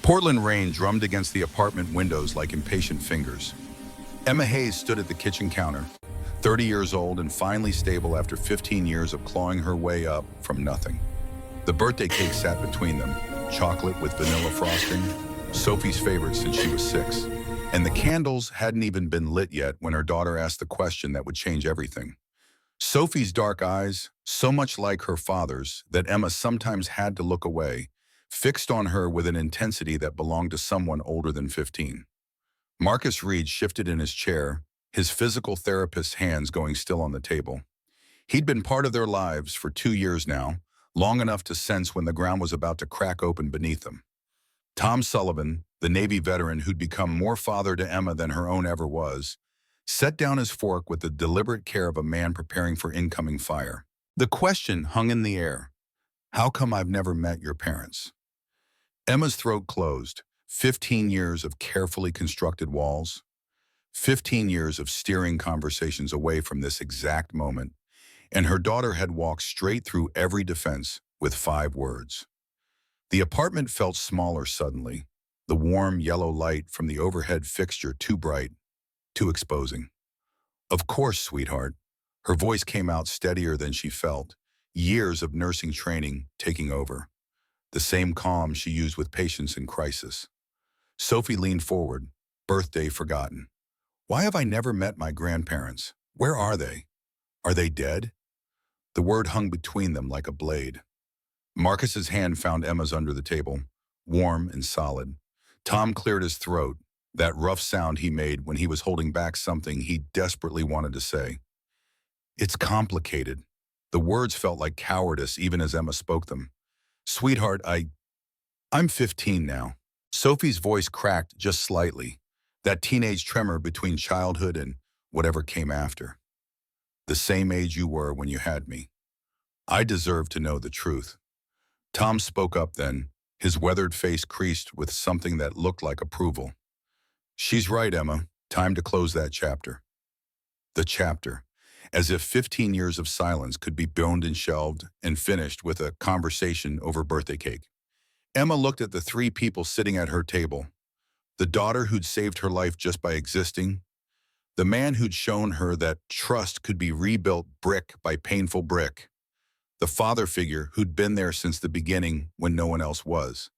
Portland rain drummed against the apartment windows like impatient fingers. Emma Hayes stood at the kitchen counter, 30 years old and finally stable after 15 years of clawing her way up from nothing. The birthday cake sat between them, chocolate with vanilla frosting, Sophie's favorite since she was 6. And the candles hadn't even been lit yet when her daughter asked the question that would change everything. Sophie's dark eyes, so much like her father's that Emma sometimes had to look away, fixed on her with an intensity that belonged to someone older than 15. Marcus Reed shifted in his chair, his physical therapist's hands going still on the table. He'd been part of their lives for 2 years now, long enough to sense when the ground was about to crack open beneath them. Tom Sullivan, the Navy veteran who'd become more father to Emma than her own ever was, set down his fork with the deliberate care of a man preparing for incoming fire. The question hung in the air. How come I've never met your parents? Emma's throat closed. 15 years of carefully constructed walls. 15 years of steering conversations away from this exact moment. And her daughter had walked straight through every defense with 5 words. The apartment felt smaller suddenly, the warm yellow light from the overhead fixture too bright, too exposing. Of course, sweetheart. Her voice came out steadier than she felt, years of nursing training taking over. The same calm she used with patients in crisis. Sophie leaned forward, birthday forgotten. Why have I never met my grandparents? Where are they? Are they dead? The word hung between them like a blade. Marcus's hand found Emma's under the table, warm and solid. Tom cleared his throat, that rough sound he made when he was holding back something he desperately wanted to say. It's complicated. The words felt like cowardice even as Emma spoke them. Sweetheart, I'm 15 now. Sophie's voice cracked just slightly, that teenage tremor between childhood and whatever came after. The same age you were when you had me. I deserve to know the truth. Tom spoke up then, his weathered face creased with something that looked like approval. She's right, Emma. Time to close that chapter. The chapter. As if 15 years of silence could be boned and shelved and finished with a conversation over birthday cake. Emma looked at the 3 people sitting at her table. The daughter who'd saved her life just by existing. The man who'd shown her that trust could be rebuilt brick by painful brick. The father figure who'd been there since the beginning when no one else was.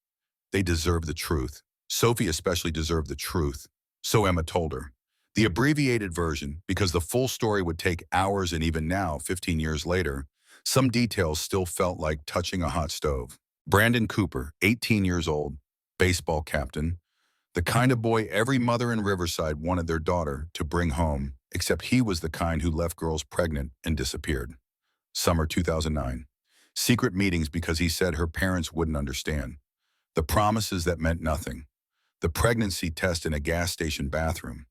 They deserve the truth. Sophie especially deserved the truth. So Emma told her. The abbreviated version, because the full story would take hours, and even now, 15 years later, some details still felt like touching a hot stove. Brandon Cooper, 18 years old, baseball captain, the kind of boy every mother in Riverside wanted their daughter to bring home, except he was the kind who left girls pregnant and disappeared. Summer 2009. Secret meetings because he said her parents wouldn't understand. The promises that meant nothing. The pregnancy test in a gas station bathroom.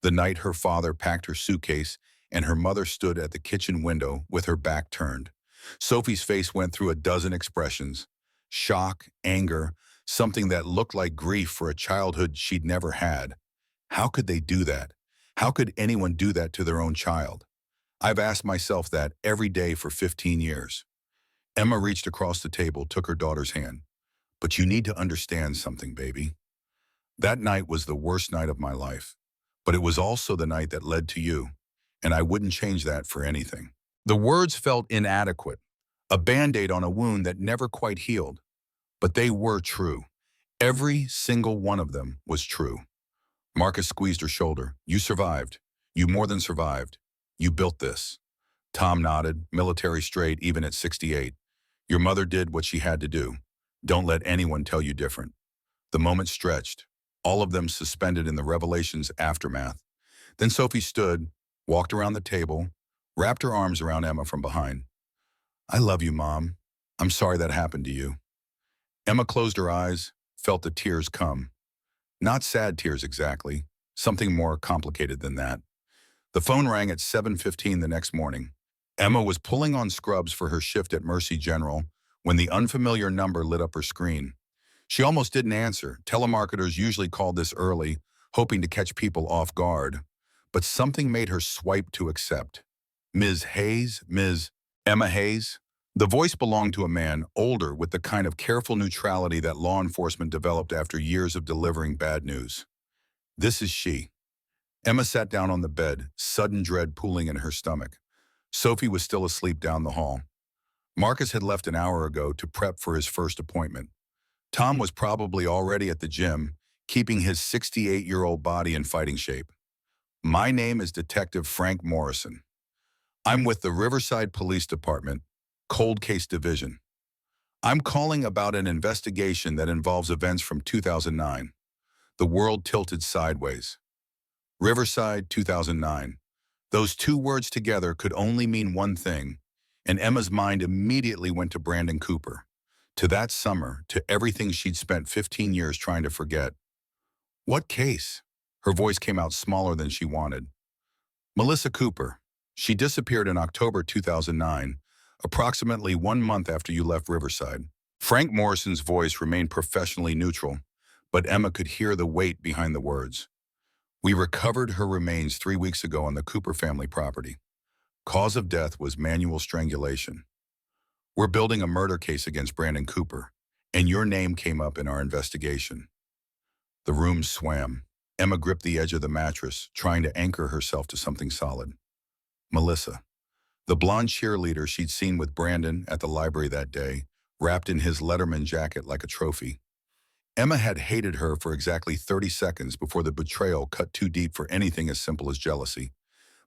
The night her father packed her suitcase and her mother stood at the kitchen window with her back turned. Sophie's face went through a dozen expressions. Shock, anger, something that looked like grief for a childhood she'd never had. How could they do that? How could anyone do that to their own child? I've asked myself that every day for 15 years. Emma reached across the table, took her daughter's hand. But you need to understand something, baby. That night was the worst night of my life. But it was also the night that led to you, and I wouldn't change that for anything. The words felt inadequate, a Band-Aid on a wound that never quite healed. But they were true. Every single one of them was true. Marcus squeezed her shoulder. You survived. You more than survived. You built this. Tom nodded, military straight even at 68. Your mother did what she had to do. Don't let anyone tell you different. The moment stretched, all of them suspended in the revelation's aftermath. Then Sophie stood, walked around the table, wrapped her arms around Emma from behind. I love you, Mom. I'm sorry that happened to you. Emma closed her eyes, felt the tears come. Not sad tears exactly, something more complicated than that. The phone rang at 7:15 the next morning. Emma was pulling on scrubs for her shift at Mercy General when the unfamiliar number lit up her screen. She almost didn't answer. Telemarketers usually called this early, hoping to catch people off guard. But something made her swipe to accept. Ms. Hayes? Ms. Emma Hayes? The voice belonged to a man older with the kind of careful neutrality that law enforcement developed after years of delivering bad news. This is she. Emma sat down on the bed, sudden dread pooling in her stomach. Sophie was still asleep down the hall. Marcus had left an hour ago to prep for his first appointment. Tom was probably already at the gym, keeping his 68-year-old body in fighting shape. My name is Detective Frank Morrison. I'm with the Riverside Police Department, Cold Case Division. I'm calling about an investigation that involves events from 2009. The world tilted sideways. Riverside, 2009. Those two words together could only mean one thing, and Emma's mind immediately went to Brandon Cooper, to that summer, to everything she'd spent 15 years trying to forget. What case? Her voice came out smaller than she wanted. Melissa Cooper. She disappeared in October 2009, approximately 1 month after you left Riverside. Frank Morrison's voice remained professionally neutral, but Emma could hear the weight behind the words. We recovered her remains 3 weeks ago on the Cooper family property. Cause of death was manual strangulation. We're building a murder case against Brandon Cooper, and your name came up in our investigation. The room swam. Emma gripped the edge of the mattress, trying to anchor herself to something solid. Melissa, the blonde cheerleader she'd seen with Brandon at the library that day, wrapped in his Letterman jacket like a trophy. Emma had hated her for exactly 30 seconds before the betrayal cut too deep for anything as simple as jealousy.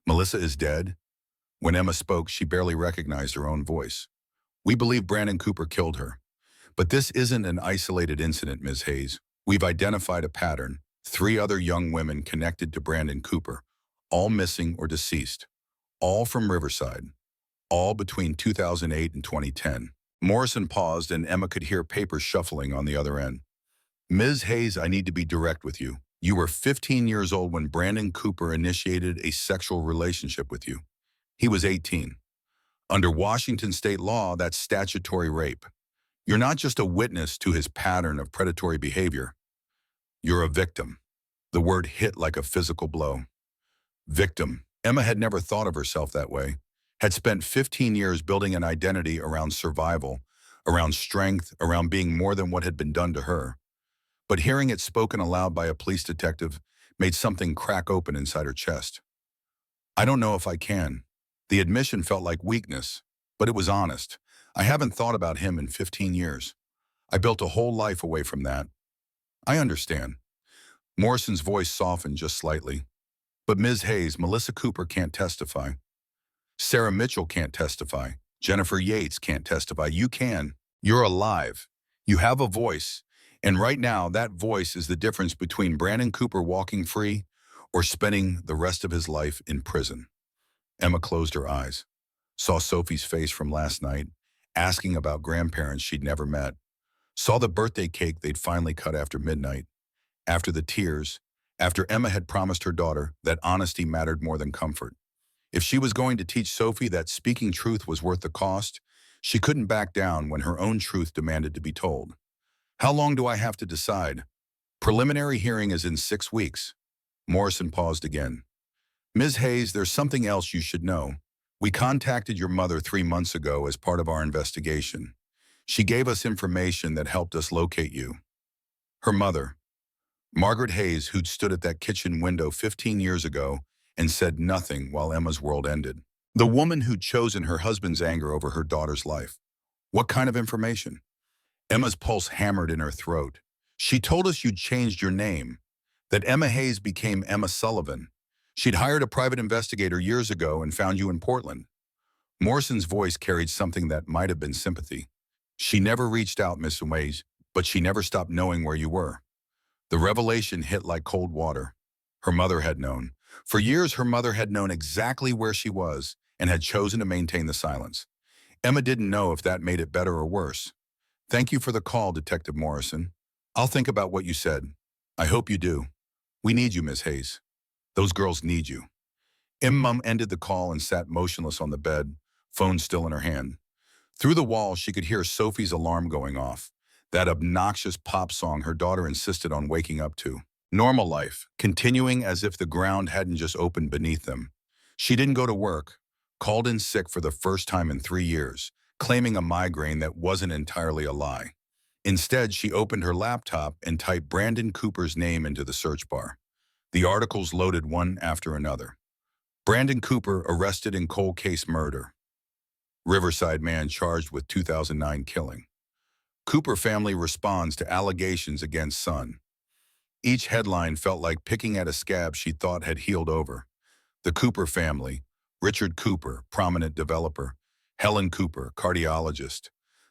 Melissa is dead? When Emma spoke, she barely recognized her own voice. We believe Brandon Cooper killed her. But this isn't an isolated incident, Ms. Hayes. We've identified a pattern. 3 other young women connected to Brandon Cooper, all missing or deceased. All from Riverside. All between 2008 and 2010. Morrison paused and Emma could hear papers shuffling on the other end. Ms. Hayes, I need to be direct with you. You were 15 years old when Brandon Cooper initiated a sexual relationship with you. He was 18. Under Washington state law, that's statutory rape. You're not just a witness to his pattern of predatory behavior. You're a victim. The word hit like a physical blow. Victim. Emma had never thought of herself that way, had spent 15 years building an identity around survival, around strength, around being more than what had been done to her. But hearing it spoken aloud by a police detective made something crack open inside her chest. I don't know if I can. The admission felt like weakness, but it was honest. I haven't thought about him in 15 years. I built a whole life away from that. I understand. Morrison's voice softened just slightly. But Ms. Hayes, Melissa Cooper can't testify. Sarah Mitchell can't testify. Jennifer Yates can't testify. You can. You're alive. You have a voice. And right now, that voice is the difference between Brandon Cooper walking free or spending the rest of his life in prison. Emma closed her eyes, saw Sophie's face from last night, asking about grandparents she'd never met, saw the birthday cake they'd finally cut after midnight, after the tears, after Emma had promised her daughter that honesty mattered more than comfort. If she was going to teach Sophie that speaking truth was worth the cost, she couldn't back down when her own truth demanded to be told. How long do I have to decide? Preliminary hearing is in 6 weeks. Morrison paused again. Ms. Hayes, there's something else you should know. We contacted your mother 3 months ago as part of our investigation. She gave us information that helped us locate you. Her mother, Margaret Hayes, who'd stood at that kitchen window 15 years ago and said nothing while Emma's world ended. The woman who'd chosen her husband's anger over her daughter's life. What kind of information? Emma's pulse hammered in her throat. She told us you'd changed your name, that Emma Hayes became Emma Sullivan. She'd hired a private investigator years ago and found you in Portland. Morrison's voice carried something that might have been sympathy. She never reached out, Miss Hayes, but she never stopped knowing where you were. The revelation hit like cold water. Her mother had known. For years, her mother had known exactly where she was and had chosen to maintain the silence. Emma didn't know if that made it better or worse. Thank you for the call, Detective Morrison. I'll think about what you said. I hope you do. We need you, Miss Hayes. Those girls need you. Emma ended the call and sat motionless on the bed, phone still in her hand. Through the wall, she could hear Sophie's alarm going off, that obnoxious pop song her daughter insisted on waking up to. Normal life, continuing as if the ground hadn't just opened beneath them. She didn't go to work, called in sick for the first time in 3 years, claiming a migraine that wasn't entirely a lie. Instead, she opened her laptop and typed Brandon Cooper's name into the search bar. The articles loaded one after another. Brandon Cooper arrested in cold case murder. Riverside man charged with 2009 killing. Cooper family responds to allegations against son. Each headline felt like picking at a scab she thought had healed over. The Cooper family, Richard Cooper, prominent developer, Helen Cooper, cardiologist,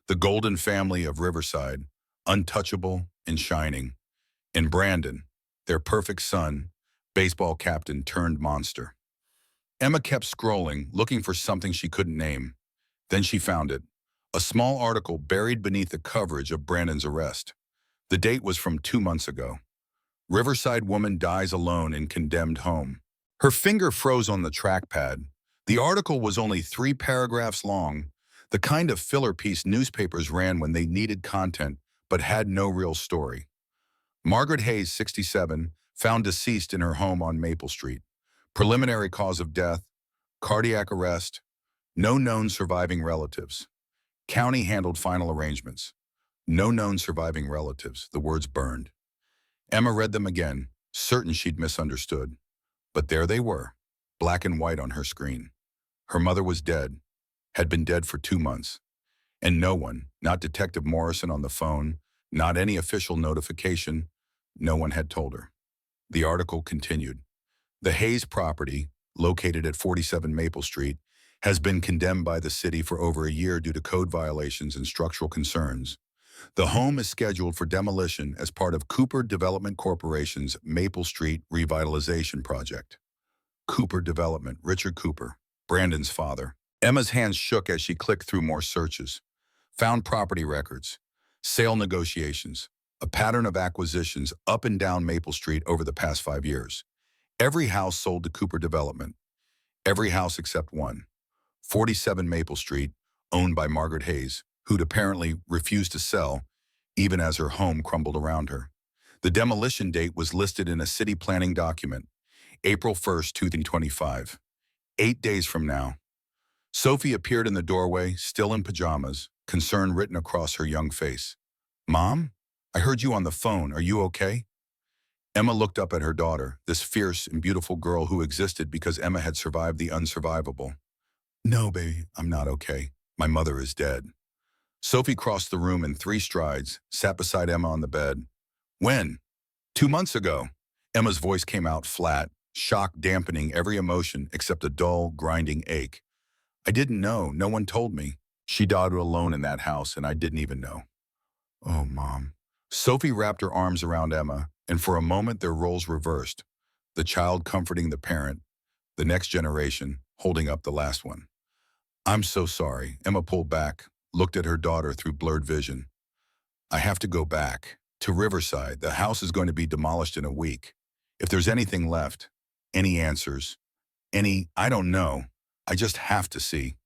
the Golden family of Riverside, untouchable and shining, and Brandon, their perfect son, baseball captain turned monster. Emma kept scrolling, looking for something she couldn't name. Then she found it, a small article buried beneath the coverage of Brandon's arrest. The date was from 2 months ago. Riverside woman dies alone in condemned home. Her finger froze on the trackpad. The article was only 3 paragraphs long, the kind of filler piece newspapers ran when they needed content but had no real story. Margaret Hayes, 67, found deceased in her home on Maple Street. Preliminary cause of death, cardiac arrest, no known surviving relatives. County handled final arrangements. No known surviving relatives, the words burned. Emma read them again, certain she'd misunderstood. But there they were, black and white on her screen. Her mother was dead, had been dead for 2 months. And no one, not Detective Morrison on the phone, not any official notification, no one had told her. The article continued. The Hayes property, located at 47 Maple Street, has been condemned by the city for over a year due to code violations and structural concerns. The home is scheduled for demolition as part of Cooper Development Corporation's Maple Street Revitalization Project. Cooper Development, Richard Cooper, Brandon's father. Emma's hands shook as she clicked through more searches. Found property records, sale negotiations, a pattern of acquisitions up and down Maple Street over the past 5 years. Every house sold to Cooper Development. Every house except one. 47 Maple Street, owned by Margaret Hayes, who'd apparently refused to sell, even as her home crumbled around her. The demolition date was listed in a city planning document, April 1st, 2025. 8 days from now. Sophie appeared in the doorway, still in pajamas, concern written across her young face. "Mom? I heard you on the phone. Are you okay?" Emma looked up at her daughter, this fierce and beautiful girl who existed because Emma had survived the unsurvivable. "No, baby, I'm not okay. My mother is dead." Sophie crossed the room in 3 strides, sat beside Emma on the bed. "When?" 2 months ago." Emma's voice came out flat, shock dampening every emotion except a dull, grinding ache. "I didn't know. No one told me. She died alone in that house, and I didn't even know." "Oh, Mom." Sophie wrapped her arms around Emma, and for a moment their roles reversed, the child comforting the parent, the next generation holding up the last one. "I'm so sorry." Emma pulled back, looked at her daughter through blurred vision. "I have to go back to Riverside. The house is going to be demolished in a week. If there's anything left, any answers, I don't know. I just have to see."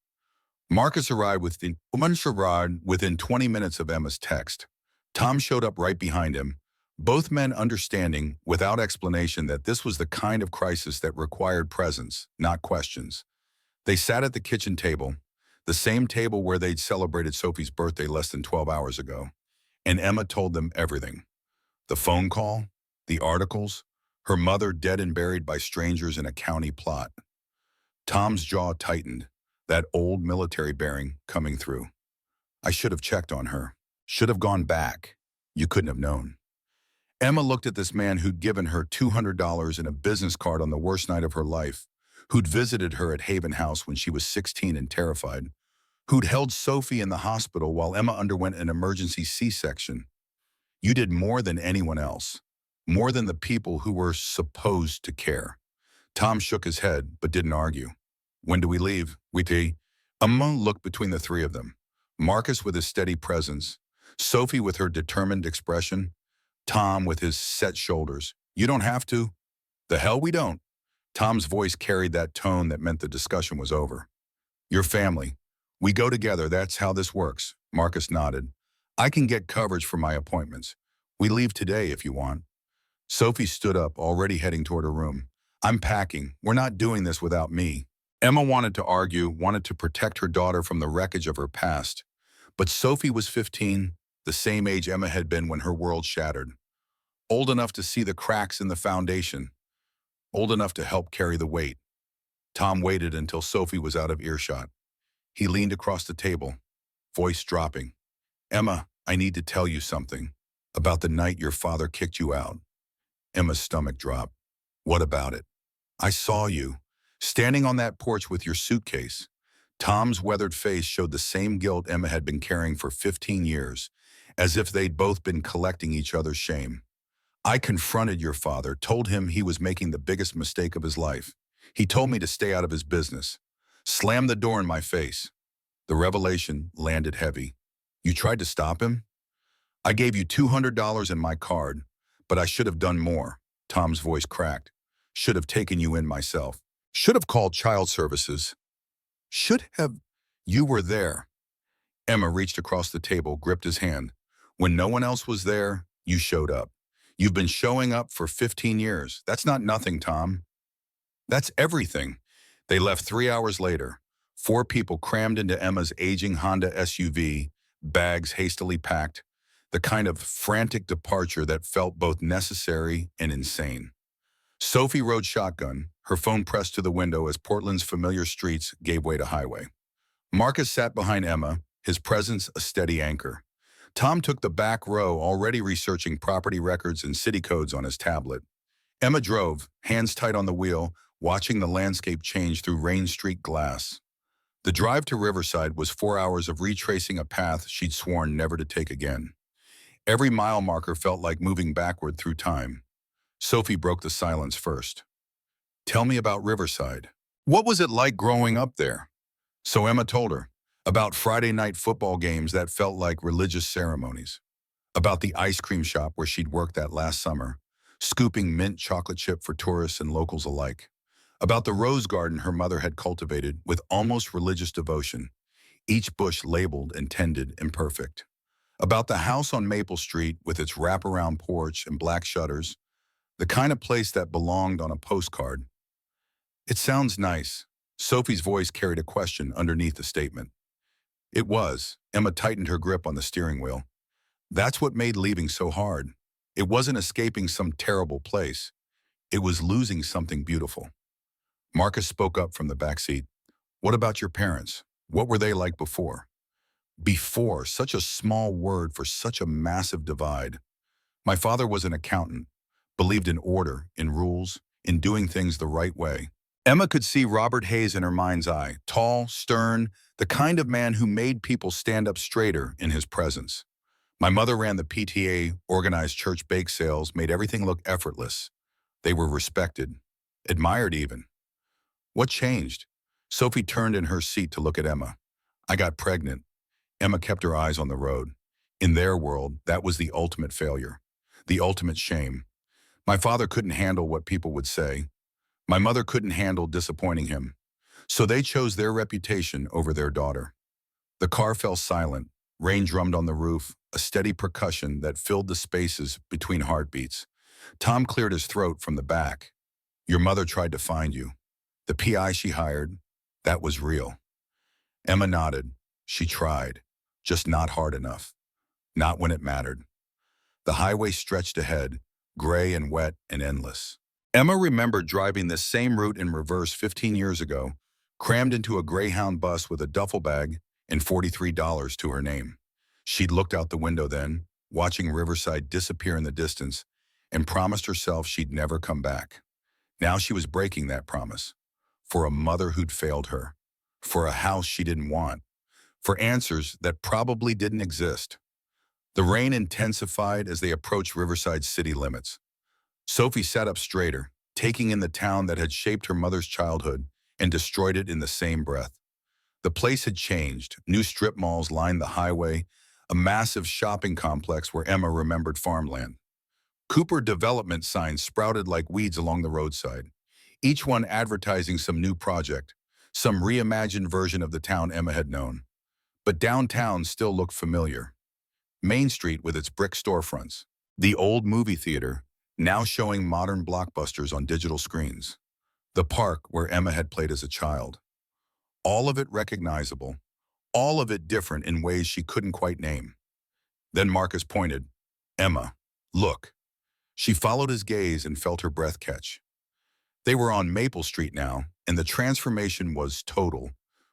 Marcus arrived within 20 minutes of Emma's text. Tom showed up right behind him, both men understanding without explanation that this was the kind of crisis that required presence, not questions. They sat at the kitchen table, the same table where they'd celebrated Sophie's birthday less than 12 hours ago, and Emma told them everything. The phone call, the articles, her mother dead and buried by strangers in a county plot. Tom's jaw tightened, that old military bearing coming through. "I should have checked on her. Should have gone back. You couldn't have known." Emma looked at this man who'd given her $200 and a business card on the worst night of her life, who'd visited her at Haven House when she was 16 and terrified, who'd held Sophie in the hospital while Emma underwent an emergency C-section. "You did more than anyone else, more than the people who were supposed to care." Tom shook his head, but didn't argue. "When do we leave?" Emma looked between the 3 of them. Marcus with his steady presence, Sophie with her determined expression, Tom with his set shoulders. "You don't have to." "The hell we don't." Tom's voice carried that tone that meant the discussion was over. "Your family. We go together, that's how this works." Marcus nodded. "I can get coverage for my appointments. We leave today if you want." Sophie stood up, already heading toward her room. "I'm packing. We're not doing this without me." Emma wanted to argue, wanted to protect her daughter from the wreckage of her past. But Sophie was 15, the same age Emma had been when her world shattered. Old enough to see the cracks in the foundation, old enough to help carry the weight. Tom waited until Sophie was out of earshot. He leaned across the table, voice dropping. Emma, I need to tell you something about the night your father kicked you out. Emma's stomach dropped. What about it? I saw you, standing on that porch with your suitcase. Tom's weathered face showed the same guilt Emma had been carrying for 15 years, as if they'd both been collecting each other's shame. I confronted your father, told him he was making the biggest mistake of his life. He told me to stay out of his business. Slammed the door in my face. The revelation landed heavy. You tried to stop him? I gave you $200 in my card, but I should have done more. Tom's voice cracked. Should have taken you in myself. Should have called child services. Should have. You were there. Emma reached across the table, gripped his hand. When no one else was there, you showed up. You've been showing up for 15 years. That's not nothing, Tom. That's everything. They left 3 hours later. 4 people crammed into Emma's aging Honda SUV, bags hastily packed, the kind of frantic departure that felt both necessary and insane. Sophie rode shotgun, her phone pressed to the window as Portland's familiar streets gave way to highway. Marcus sat behind Emma, his presence a steady anchor. Tom took the back row, already researching property records and city codes on his tablet. Emma drove, hands tight on the wheel, watching the landscape change through rain streaked glass. The drive to Riverside was 4 hours of retracing a path she'd sworn never to take again. Every mile marker felt like moving backward through time. Sophie broke the silence first. Tell me about Riverside. What was it like growing up there? So Emma told her about Friday night football games that felt like religious ceremonies, about the ice cream shop where she'd worked that last summer, scooping mint chocolate chip for tourists and locals alike, about the rose garden her mother had cultivated with almost religious devotion, each bush labeled and tended imperfect, about the house on Maple Street with its wraparound porch and black shutters, the kind of place that belonged on a postcard. It sounds nice. Sophie's voice carried a question underneath the statement. It was. Emma tightened her grip on the steering wheel. That's what made leaving so hard. It wasn't escaping some terrible place. It was losing something beautiful. Marcus spoke up from the back seat. What about your parents? What were they like before? Before, such a small word for such a massive divide. My father was an accountant, believed in order, in rules, in doing things the right way. Emma could see Robert Hayes in her mind's eye, tall, stern, the kind of man who made people stand up straighter in his presence. My mother ran the PTA, organized church bake sales, made everything look effortless. They were respected, admired even. What changed? Sophie turned in her seat to look at Emma. I got pregnant. Emma kept her eyes on the road. In their world, that was the ultimate failure, the ultimate shame. My father couldn't handle what people would say. My mother couldn't handle disappointing him. So they chose their reputation over their daughter. The car fell silent. Rain drummed on the roof, a steady percussion that filled the spaces between heartbeats. Tom cleared his throat from the back. Your mother tried to find you. The PI she hired, that was real. Emma nodded. She tried, just not hard enough. Not when it mattered. The highway stretched ahead, gray and wet and endless. Emma remembered driving this same route in reverse 15 years ago, crammed into a Greyhound bus with a duffel bag and $43 to her name. She'd looked out the window then, watching Riverside disappear in the distance, and promised herself she'd never come back. Now she was breaking that promise. For a mother who'd failed her. For a house she didn't want. For answers that probably didn't exist. The rain intensified as they approached Riverside's city limits. Sophie sat up straighter, taking in the town that had shaped her mother's childhood and destroyed it in the same breath. The place had changed. New strip malls lined the highway, a massive shopping complex where Emma remembered farmland. Cooper development signs sprouted like weeds along the roadside, each one advertising some new project, some reimagined version of the town Emma had known. But downtown still looked familiar. Main Street with its brick storefronts, the old movie theater, now showing modern blockbusters on digital screens. The park where Emma had played as a child. All of it recognizable, all of it different in ways she couldn't quite name. Then Marcus pointed. Emma, look. She followed his gaze and felt her breath catch. They were on Maple Street now, and the transformation was total.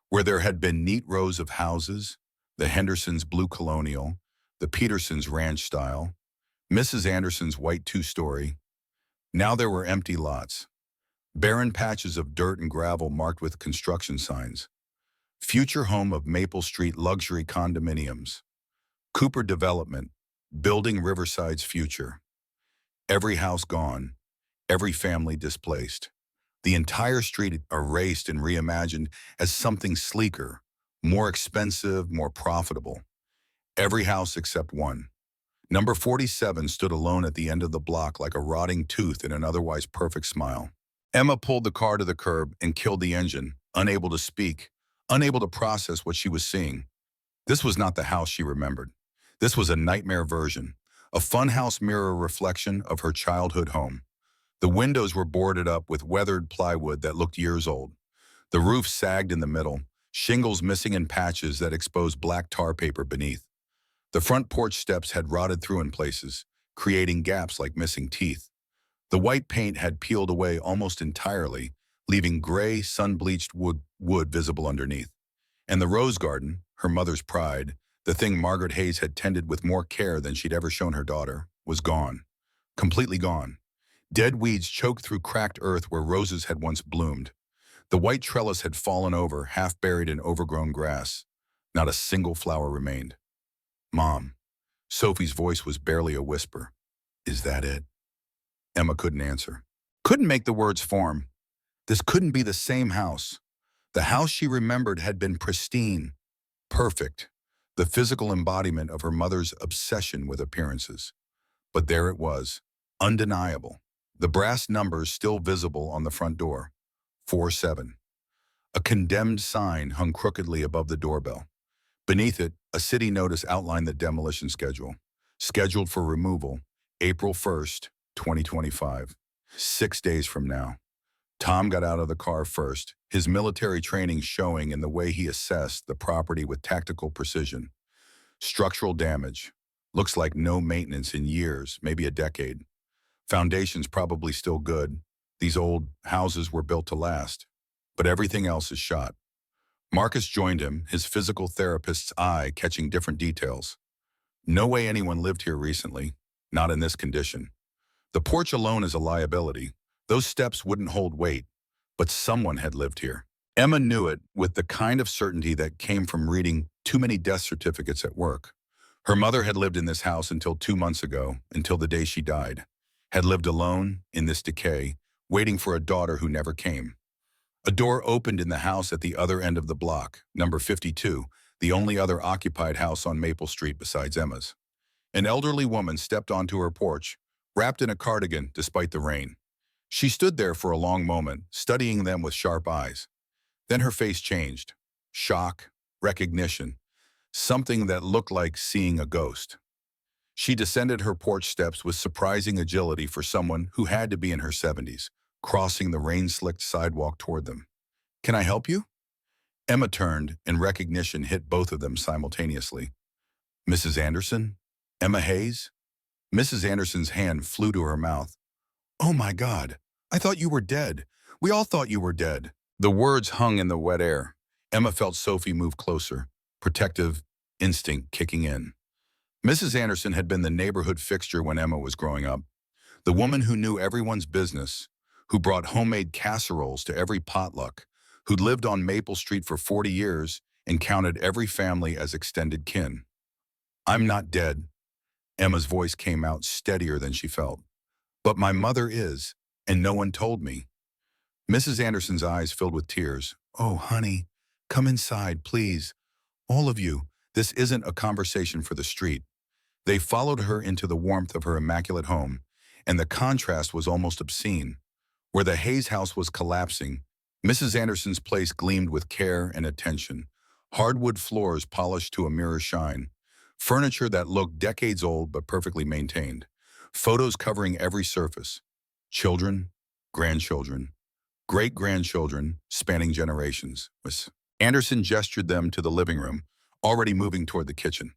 Where there had been neat rows of houses, the Hendersons' blue colonial, the Petersons' ranch style, Mrs. Anderson's white two-story, now there were empty lots, barren patches of dirt and gravel marked with construction signs. Future home of Maple Street luxury condominiums. Cooper Development, building Riverside's future. Every house gone, every family displaced. The entire street erased and reimagined as something sleeker, more expensive, more profitable. Every house except one. Number 47 stood alone at the end of the block like a rotting tooth in an otherwise perfect smile. Emma pulled the car to the curb and killed the engine, unable to speak, unable to process what she was seeing. This was not the house she remembered. This was a nightmare version, a funhouse mirror reflection of her childhood home. The windows were boarded up with weathered plywood that looked years old. The roof sagged in the middle, shingles missing in patches that exposed black tar paper beneath. The front porch steps had rotted through in places, creating gaps like missing teeth. The white paint had peeled away almost entirely, leaving gray, sun-bleached wood visible underneath. And the rose garden, her mother's pride, the thing Margaret Hayes had tended with more care than she'd ever shown her daughter, was gone. Completely gone. Dead weeds choked through cracked earth where roses had once bloomed. The white trellis had fallen over, half buried in overgrown grass. Not a single flower remained. Mom. Sophie's voice was barely a whisper. Is that it? Emma couldn't answer. Couldn't make the words form. This couldn't be the same house. The house she remembered had been pristine, perfect, the physical embodiment of her mother's obsession with appearances. But there it was, undeniable. The brass numbers still visible on the front door, 47. A condemned sign hung crookedly above the doorbell. Beneath it, a city notice outlined the demolition schedule. Scheduled for removal, April 1st, 2025. 6 days from now. Tom got out of the car first, his military training showing in the way he assessed the property with tactical precision. Structural damage. Looks like no maintenance in years, maybe a decade. Foundation's probably still good. These old houses were built to last. But everything else is shot. Marcus joined him, his physical therapist's eye catching different details. No way anyone lived here recently, not in this condition. The porch alone is a liability. Those steps wouldn't hold weight, but someone had lived here. Emma knew it with the kind of certainty that came from reading too many death certificates at work. Her mother had lived in this house until 2 months ago, until the day she died. Had lived alone, in this decay, waiting for a daughter who never came. A door opened in the house at the other end of the block, number 52, the only other occupied house on Maple Street besides Emma's. An elderly woman stepped onto her porch, wrapped in a cardigan despite the rain. She stood there for a long moment, studying them with sharp eyes. Then her face changed. Shock, recognition, something that looked like seeing a ghost. She descended her porch steps with surprising agility for someone who had to be in her 70s, crossing the rain-slicked sidewalk toward them. Can I help you? Emma turned, and recognition hit both of them simultaneously. Mrs. Anderson? Emma Hayes? Mrs. Anderson's hand flew to her mouth. Oh my God, I thought you were dead. We all thought you were dead. The words hung in the wet air. Emma felt Sophie move closer, protective instinct kicking in. Mrs. Anderson had been the neighborhood fixture when Emma was growing up. The woman who knew everyone's business, who brought homemade casseroles to every potluck, who'd lived on Maple Street for 40 years and counted every family as extended kin. I'm not dead. Emma's voice came out steadier than she felt. But my mother is, and no one told me. Mrs. Anderson's eyes filled with tears. Oh, honey, come inside, please. All of you, this isn't a conversation for the street. They followed her into the warmth of her immaculate home, and the contrast was almost obscene. Where the Hayes house was collapsing, Mrs. Anderson's place gleamed with care and attention. Hardwood floors polished to a mirror shine. Furniture that looked decades old but perfectly maintained. Photos covering every surface. Children, grandchildren, great-grandchildren, spanning generations. Anderson gestured them to the living room, already moving toward the kitchen.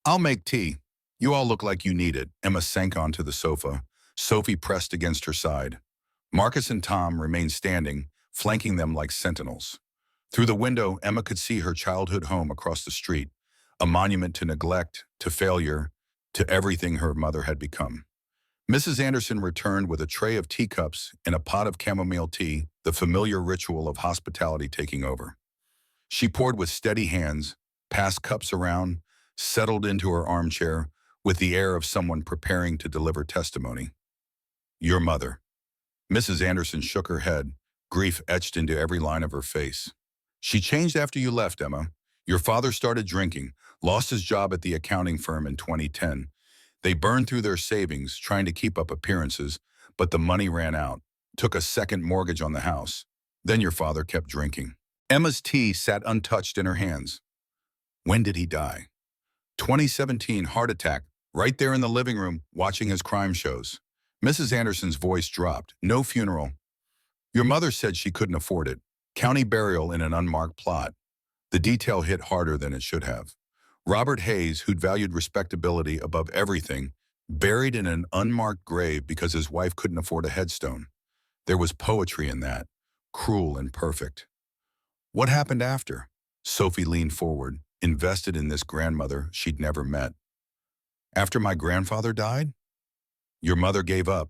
I'll make tea. You all look like you need it. Emma sank onto the sofa. Sophie pressed against her side. Marcus and Tom remained standing, flanking them like sentinels. Through the window, Emma could see her childhood home across the street, a monument to neglect, to failure, to everything her mother had become. Mrs. Anderson returned with a tray of teacups and a pot of chamomile tea, the familiar ritual of hospitality taking over. She poured with steady hands, passed cups around, settled into her armchair with the air of someone preparing to deliver testimony. Your mother. Mrs. Anderson shook her head, grief etched into every line of her face. She changed after you left, Emma. Your father started drinking, lost his job at the accounting firm in 2010. They burned through their savings, trying to keep up appearances, but the money ran out. Took a second mortgage on the house. Then your father kept drinking. Emma's tea sat untouched in her hands. When did he die? 2017, heart attack, right there in the living room, watching his crime shows. Mrs. Anderson's voice dropped. No funeral. Your mother said she couldn't afford it. County burial in an unmarked plot. The detail hit harder than it should have. Robert Hayes, who'd valued respectability above everything, buried in an unmarked grave because his wife couldn't afford a headstone. There was poetry in that, cruel and perfect. What happened after? Sophie leaned forward, invested in this grandmother she'd never met. After my grandfather died? Your mother gave up.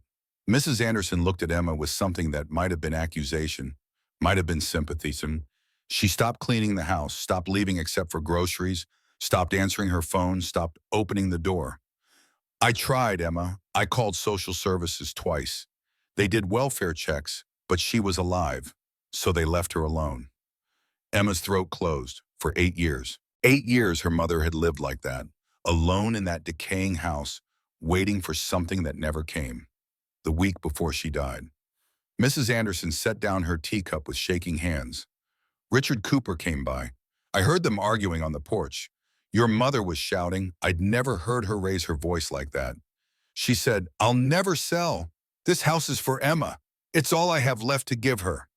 Mrs. Anderson looked at Emma with something that might have been accusation, might have been sympathy. She stopped cleaning the house, stopped leaving except for groceries, stopped answering her phone, stopped opening the door. I tried, Emma. I called social services twice. They did welfare checks, but she was alive, so they left her alone. Emma's throat closed. For 8 years. 8 years her mother had lived like that, alone in that decaying house, waiting for something that never came. The week before she died. Mrs. Anderson set down her teacup with shaking hands. Richard Cooper came by. I heard them arguing on the porch. Your mother was shouting. I'd never heard her raise her voice like that. She said, I'll never sell. This house is for Emma. It's all I have left to give her.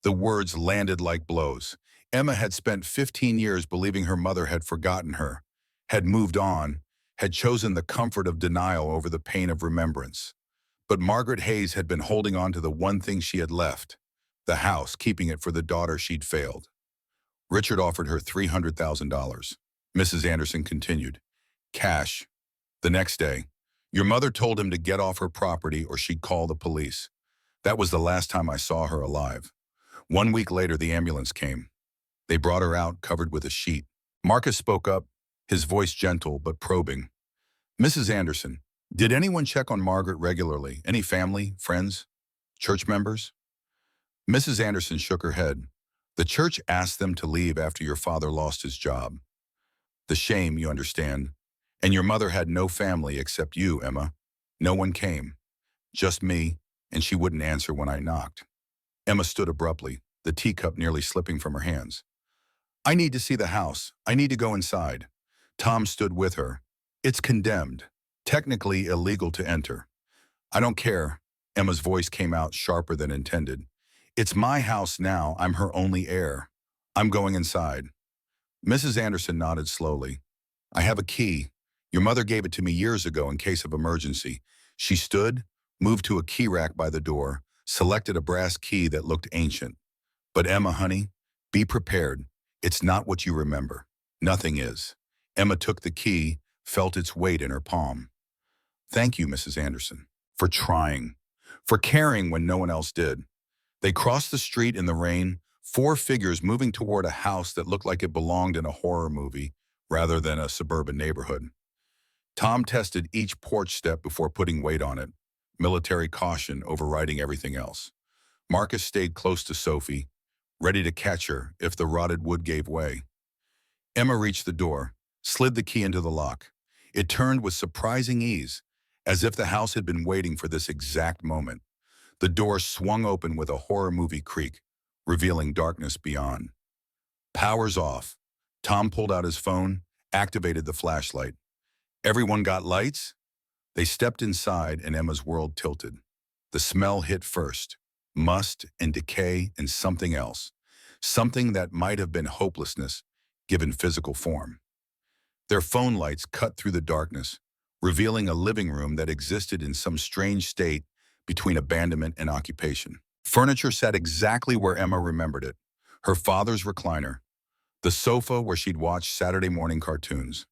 The words landed like blows. Emma had spent 15 years believing her mother had forgotten her, had moved on, had chosen the comfort of denial over the pain of remembrance. But Margaret Hayes had been holding on to the one thing she had left, the house, keeping it for the daughter she'd failed. Richard offered her $300,000. Mrs. Anderson continued, cash. The next day, your mother told him to get off her property or she'd call the police. That was the last time I saw her alive. 1 week later, the ambulance came. They brought her out, covered with a sheet. Marcus spoke up, his voice gentle but probing. Mrs. Anderson, did anyone check on Margaret regularly? Any family, friends, church members? Mrs. Anderson shook her head. The church asked them to leave after your father lost his job. The shame, you understand. And your mother had no family except you, Emma. No one came. Just me, and she wouldn't answer when I knocked. Emma stood abruptly, the teacup nearly slipping from her hands. I need to see the house. I need to go inside. Tom stood with her. It's condemned. Technically illegal to enter. I don't care. Emma's voice came out sharper than intended. It's my house now. I'm her only heir. I'm going inside. Mrs. Anderson nodded slowly. I have a key. Your mother gave it to me years ago in case of emergency. She stood, moved to a key rack by the door, selected a brass key that looked ancient. But Emma, honey, be prepared. It's not what you remember. Nothing is. Emma took the key, felt its weight in her palm. Thank you, Mrs. Anderson, for trying, for caring when no one else did. They crossed the street in the rain, 4 figures moving toward a house that looked like it belonged in a horror movie rather than a suburban neighborhood. Tom tested each porch step before putting weight on it, military caution overriding everything else. Marcus stayed close to Sophie, ready to catch her if the rotted wood gave way. Emma reached the door, slid the key into the lock. It turned with surprising ease, as if the house had been waiting for this exact moment. The door swung open with a horror movie creak, revealing darkness beyond. Power's off. Tom pulled out his phone, activated the flashlight. Everyone got lights? They stepped inside and Emma's world tilted. The smell hit first. Must and decay and something else. something that might have been hopelessness given physical form. Their phone lights cut through the darkness, revealing a living room that existed in some strange state between abandonment and occupation. Furniture sat exactly where Emma remembered it, her father's recliner, the sofa where she'd watched Saturday morning cartoons,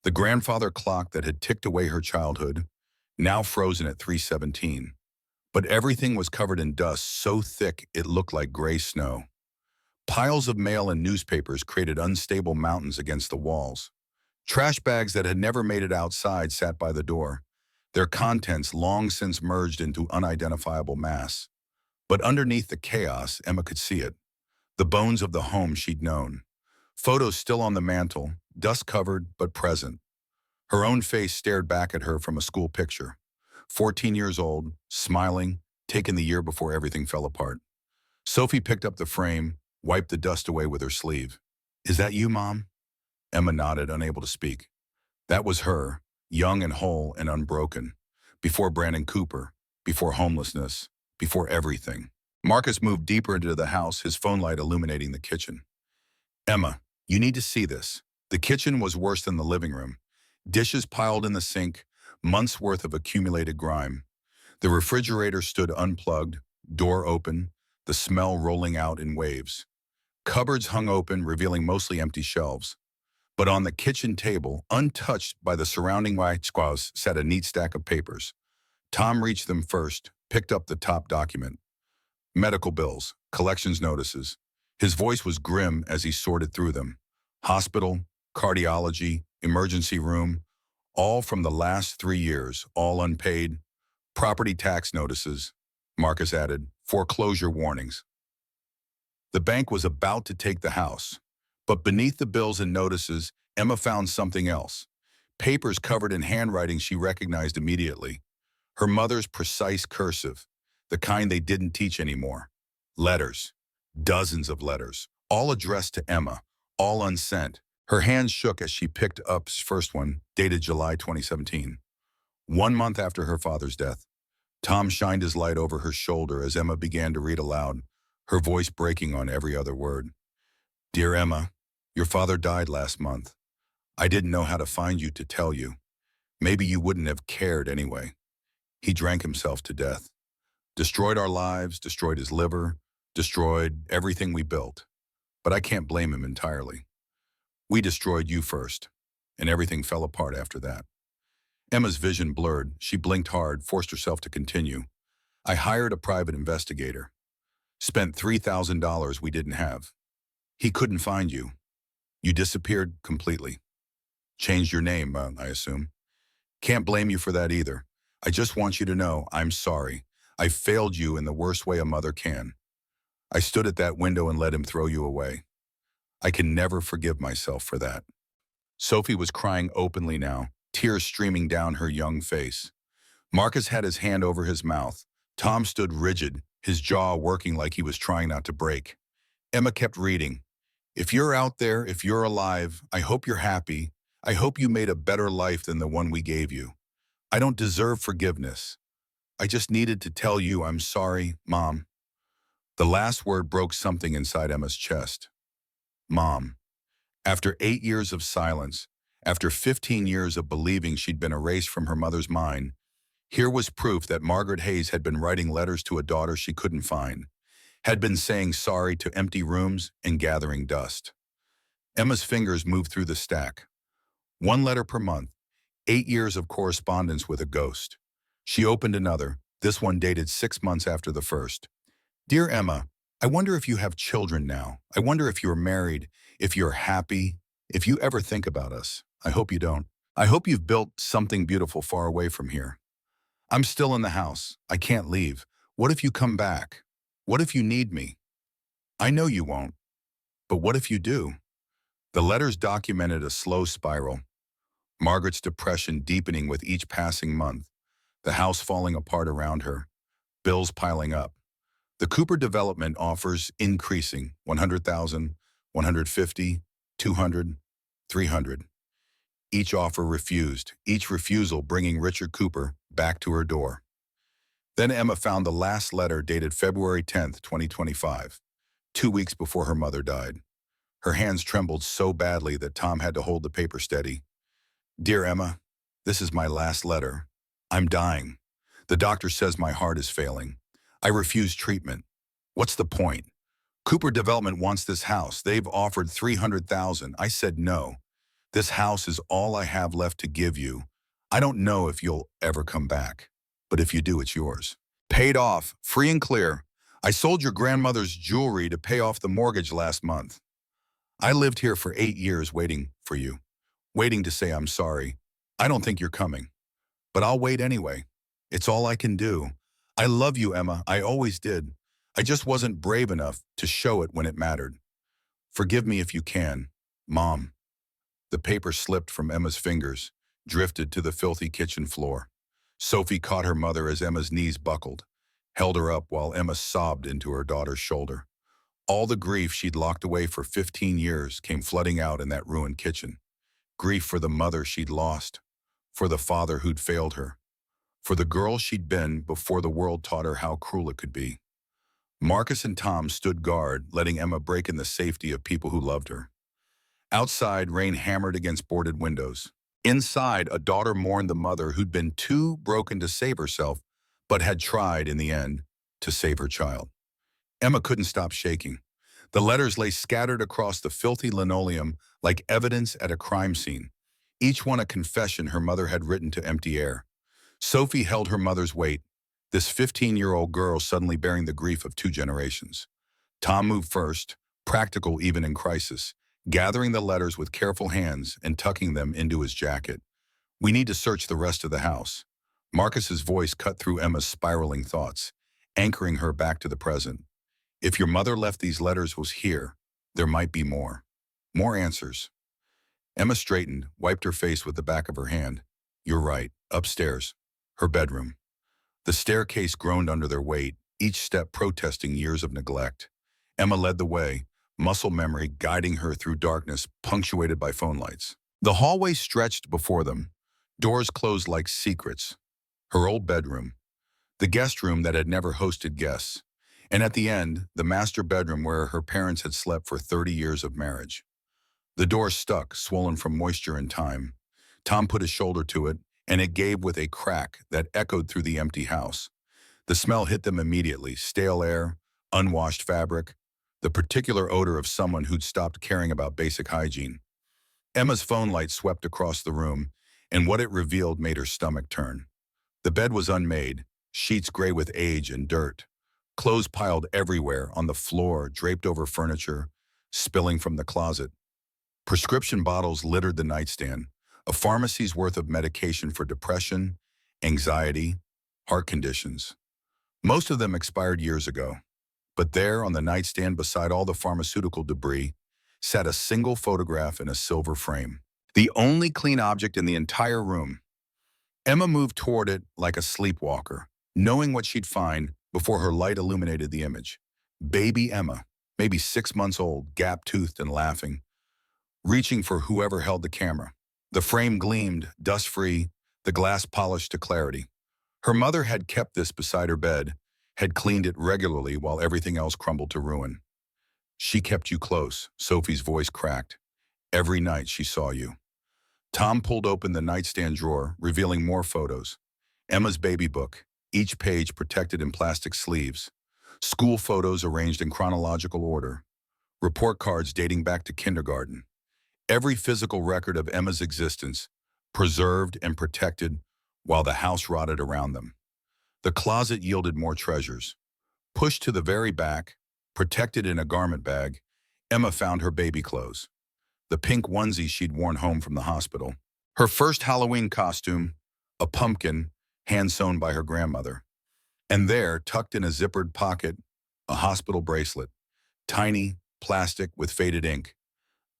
the grandfather clock that had ticked away her childhood, now frozen at 3:17. But everything was covered in dust so thick it looked like gray snow. Piles of mail and newspapers created unstable mountains against the walls. Trash bags that had never made it outside sat by the door, their contents long since merged into unidentifiable mass. But underneath the chaos, Emma could see it, the bones of the home she'd known. Photos still on the mantle, dust-covered but present. Her own face stared back at her from a school picture. 14 years old, smiling, taken the year before everything fell apart. Sophie picked up the frame, wiped the dust away with her sleeve. "Is that you, Mom?" Emma nodded, unable to speak. That was her, young and whole and unbroken. Before Brandon Cooper, before homelessness, before everything. Marcus moved deeper into the house, his phone light illuminating the kitchen. "Emma, you need to see this." The kitchen was worse than the living room. Dishes piled in the sink, months' worth of accumulated grime. The refrigerator stood unplugged, door open, the smell rolling out in waves. Cupboards hung open, revealing mostly empty shelves. But on the kitchen table, untouched by the surrounding white squaws, sat a neat stack of papers. Tom reached them first, picked up the top document. Medical bills, collections notices. His voice was grim as he sorted through them. Hospital, cardiology, emergency room, all from the last 3 years, all unpaid. Property tax notices, Marcus added, foreclosure warnings. The bank was about to take the house. But beneath the bills and notices, Emma found something else. Papers covered in handwriting she recognized immediately. Her mother's precise cursive, the kind they didn't teach anymore. Letters, dozens of letters, all addressed to Emma, all unsent. Her hands shook as she picked up the first one, dated July 2017. 1 month after her father's death. Tom shined his light over her shoulder as Emma began to read aloud, her voice breaking on every other word. "Dear Emma, your father died last month. I didn't know how to find you to tell you. Maybe you wouldn't have cared anyway. He drank himself to death. Destroyed our lives, destroyed his liver, destroyed everything we built. But I can't blame him entirely. We destroyed you first, and everything fell apart after that." Emma's vision blurred. She blinked hard, forced herself to continue. "I hired a private investigator. Spent $3,000 we didn't have. He couldn't find you. You disappeared completely. Changed your name, I assume. Can't blame you for that either. I just want you to know I'm sorry. I failed you in the worst way a mother can. I stood at that window and let him throw you away. I can never forgive myself for that." Sophie was crying openly now, tears streaming down her young face. Marcus had his hand over his mouth. Tom stood rigid, his jaw working like he was trying not to break. Emma kept reading. "If you're out there, if you're alive, I hope you're happy. I hope you made a better life than the one we gave you. I don't deserve forgiveness. I just needed to tell you I'm sorry, Mom." The last word broke something inside Emma's chest. Mom. After 8 years of silence, after 15 years of believing she'd been erased from her mother's mind, here was proof that Margaret Hayes had been writing letters to a daughter she couldn't find, had been saying sorry to empty rooms and gathering dust. Emma's fingers moved through the stack. 1 letter per month, 8 years of correspondence with a ghost. She opened another, this one dated 6 months after the first. "Dear Emma, I wonder if you have children now. I wonder if you're married, if you're happy, if you ever think about us. I hope you don't. I hope you've built something beautiful far away from here. I'm still in the house. I can't leave. What if you come back? What if you need me? I know you won't. But what if you do?" The letters documented a slow spiral. Margaret's depression deepening with each passing month, the house falling apart around her, bills piling up. The Cooper development offers increasing 100,000, 150, 200, 300. Each offer refused, each refusal bringing Richard Cooper back to her door. Then Emma found the last letter dated February 10th, 2025. 2 weeks before her mother died. Her hands trembled so badly that Tom had to hold the paper steady. "Dear Emma, this is my last letter. I'm dying. The doctor says my heart is failing. I refuse treatment. What's the point? Cooper Development wants this house. They've offered $300,000. I said no. This house is all I have left to give you. I don't know if you'll ever come back, but if you do, it's yours. Paid off, free and clear. I sold your grandmother's jewelry to pay off the mortgage last month. I lived here for 8 years waiting for you, waiting to say I'm sorry. I don't think you're coming, but I'll wait anyway. It's all I can do. I love you, Emma. I always did. I just wasn't brave enough to show it when it mattered. Forgive me if you can, Mom." The paper slipped from Emma's fingers, drifted to the filthy kitchen floor. Sophie caught her mother as Emma's knees buckled, held her up while Emma sobbed into her daughter's shoulder. All the grief she'd locked away for 15 years came flooding out in that ruined kitchen. Grief for the mother she'd lost, for the father who'd failed her, for the girl she'd been before the world taught her how cruel it could be. Marcus and Tom stood guard, letting Emma break in the safety of people who loved her. Outside, rain hammered against boarded windows. Inside, a daughter mourned the mother who'd been too broken to save herself, but had tried, in the end, to save her child. Emma couldn't stop shaking. The letters lay scattered across the filthy linoleum like evidence at a crime scene, each one a confession her mother had written to empty air. Sophie held her mother's weight, this 15-year-old girl suddenly bearing the grief of 2 generations. Tom moved first, practical even in crisis, gathering the letters with careful hands and tucking them into his jacket. "We need to search the rest of the house." Marcus's voice cut through Emma's spiraling thoughts, anchoring her back to the present. "If your mother left these letters was here, there might be more. More answers." Emma straightened, wiped her face with the back of her hand. "You're right. Upstairs. Her bedroom." The staircase groaned under their weight, each step protesting years of neglect. Emma led the way, muscle memory guiding her through darkness punctuated by phone lights. The hallway stretched before them, doors closed like secrets. Her old bedroom, the guest room that had never hosted guests, and at the end, the master bedroom where her parents had slept for 30 years of marriage. The door stuck, swollen from moisture and time. Tom put his shoulder to it, and it gave with a crack that echoed through the empty house. The smell hit them immediately, stale air, unwashed fabric, the particular odor of someone who'd stopped caring about basic hygiene. Emma's phone light swept across the room, and what it revealed made her stomach turn. The bed was unmade, sheets gray with age and dirt. Clothes piled everywhere, on the floor, draped over furniture, spilling from the closet. Prescription bottles littered the nightstand, a pharmacy's worth of medication for depression, anxiety, heart conditions. Most of them expired years ago. But there, on the nightstand beside all the pharmaceutical debris, sat a single photograph in a silver frame. The only clean object in the entire room. Emma moved toward it like a sleepwalker, knowing what she'd find before her light illuminated the image. Baby Emma, maybe 6 months old, gap-toothed and laughing, reaching for whoever held the camera. The frame gleamed, dust-free, the glass polished to clarity. Her mother had kept this beside her bed, had cleaned it regularly while everything else crumbled to ruin. "She kept you close," Sophie's voice cracked. "Every night she saw you." Tom pulled open the nightstand drawer, revealing more photos. Emma's baby book, each page protected in plastic sleeves. School photos arranged in chronological order. Report cards dating back to kindergarten. Every physical record of Emma's existence, preserved and protected while the house rotted around them. The closet yielded more treasures. Pushed to the very back, protected in a garment bag, Emma found her baby clothes. The pink onesie she'd worn home from the hospital. Her first Halloween costume, a pumpkin, hand-sewn by her grandmother. And there, tucked in a zippered pocket, a hospital bracelet. Tiny, plastic with faded ink.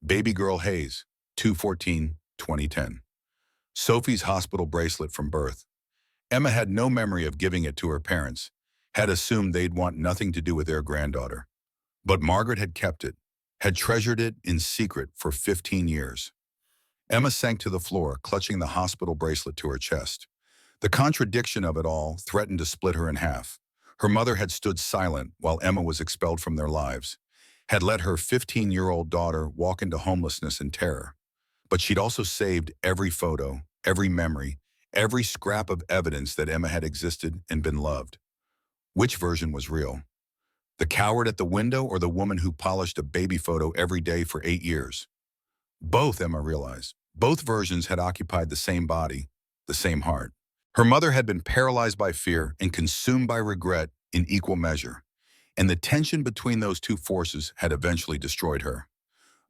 Baby Girl Hayes, 2/14/2010. Sophie's hospital bracelet from birth. Emma had no memory of giving it to her parents, had assumed they'd want nothing to do with their granddaughter. But Margaret had kept it, had treasured it in secret for 15 years. Emma sank to the floor, clutching the hospital bracelet to her chest. The contradiction of it all threatened to split her in half. Her mother had stood silent while Emma was expelled from their lives. had let her 15-year-old daughter walk into homelessness and terror. But she'd also saved every photo, every memory, every scrap of evidence that Emma had existed and been loved. Which version was real? The coward at the window or the woman who polished a baby photo every day for 8 years? Both, Emma realized. Both versions had occupied the same body, the same heart. Her mother had been paralyzed by fear and consumed by regret in equal measure, and the tension between those two forces had eventually destroyed her.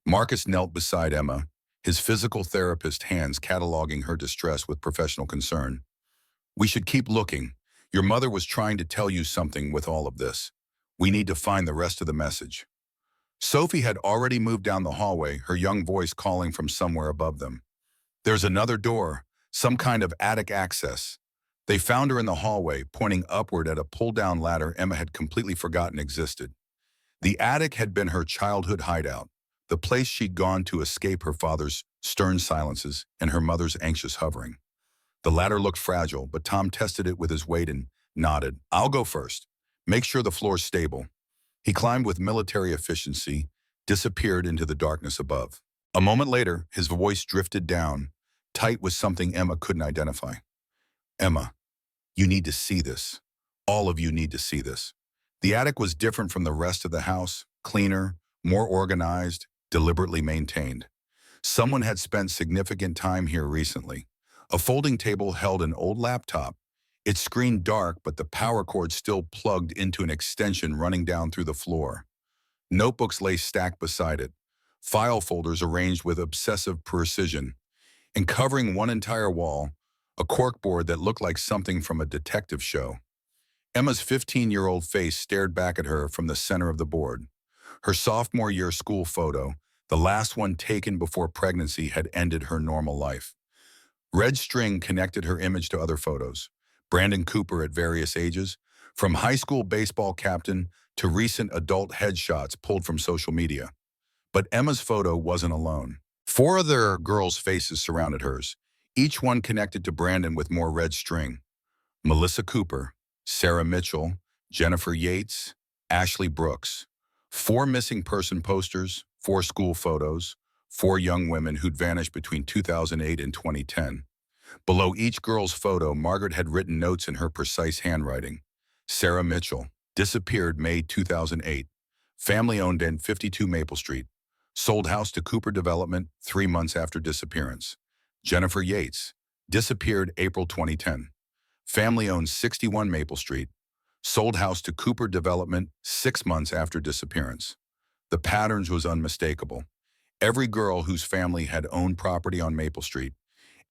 Marcus knelt beside Emma, his physical therapist hands cataloging her distress with professional concern. "We should keep looking. Your mother was trying to tell you something with all of this. We need to find the rest of the message." Sophie had already moved down the hallway, her young voice calling from somewhere above them. "There's another door, some kind of attic access." They found her in the hallway, pointing upward at a pull-down ladder Emma had completely forgotten existed. The attic had been her childhood hideout, the place she'd gone to escape her father's stern silences and her mother's anxious hovering. The ladder looked fragile, but Tom tested it with his weight and nodded. "I'll go first. Make sure the floor's stable." He climbed with military efficiency, disappeared into the darkness above. A moment later, his voice drifted down, tight with something Emma couldn't identify. "Emma, you need to see this. All of you need to see this." The attic was different from the rest of the house, cleaner, more organized, deliberately maintained. Someone had spent significant time here recently. A folding table held an old laptop, its screen dark but the power cord still plugged into an extension running down through the floor. Notebooks lay stacked beside it, file folders arranged with obsessive precision, and covering one entire wall, a corkboard that looked like something from a detective show. Emma's 15-year-old face stared back at her from the center of the board. Her sophomore year school photo, the last one taken before pregnancy had ended her normal life. Red string connected her image to other photos. Brandon Cooper at various ages, from high school baseball captain to recent adult headshots pulled from social media. But Emma's photo wasn't alone. 4 other girls' faces surrounded hers, each one connected to Brandon with more red string. Melissa Cooper, Sarah Mitchell, Jennifer Yates, Ashley Brooks. 4 missing person posters, 4 school photos, 4 young women who'd vanished between 2008 and 2010. Below each girl's photo, Margaret had written notes in her precise handwriting. Sarah Mitchell, disappeared May 2008. Family owned in 52 Maple Street. Sold house to Cooper Development 3 months after disappearance. Jennifer Yates, disappeared April 2010. Family owned 61 Maple Street. Sold house to Cooper Development 6 months after disappearance. The patterns was unmistakable. Every girl whose family had owned property on Maple Street.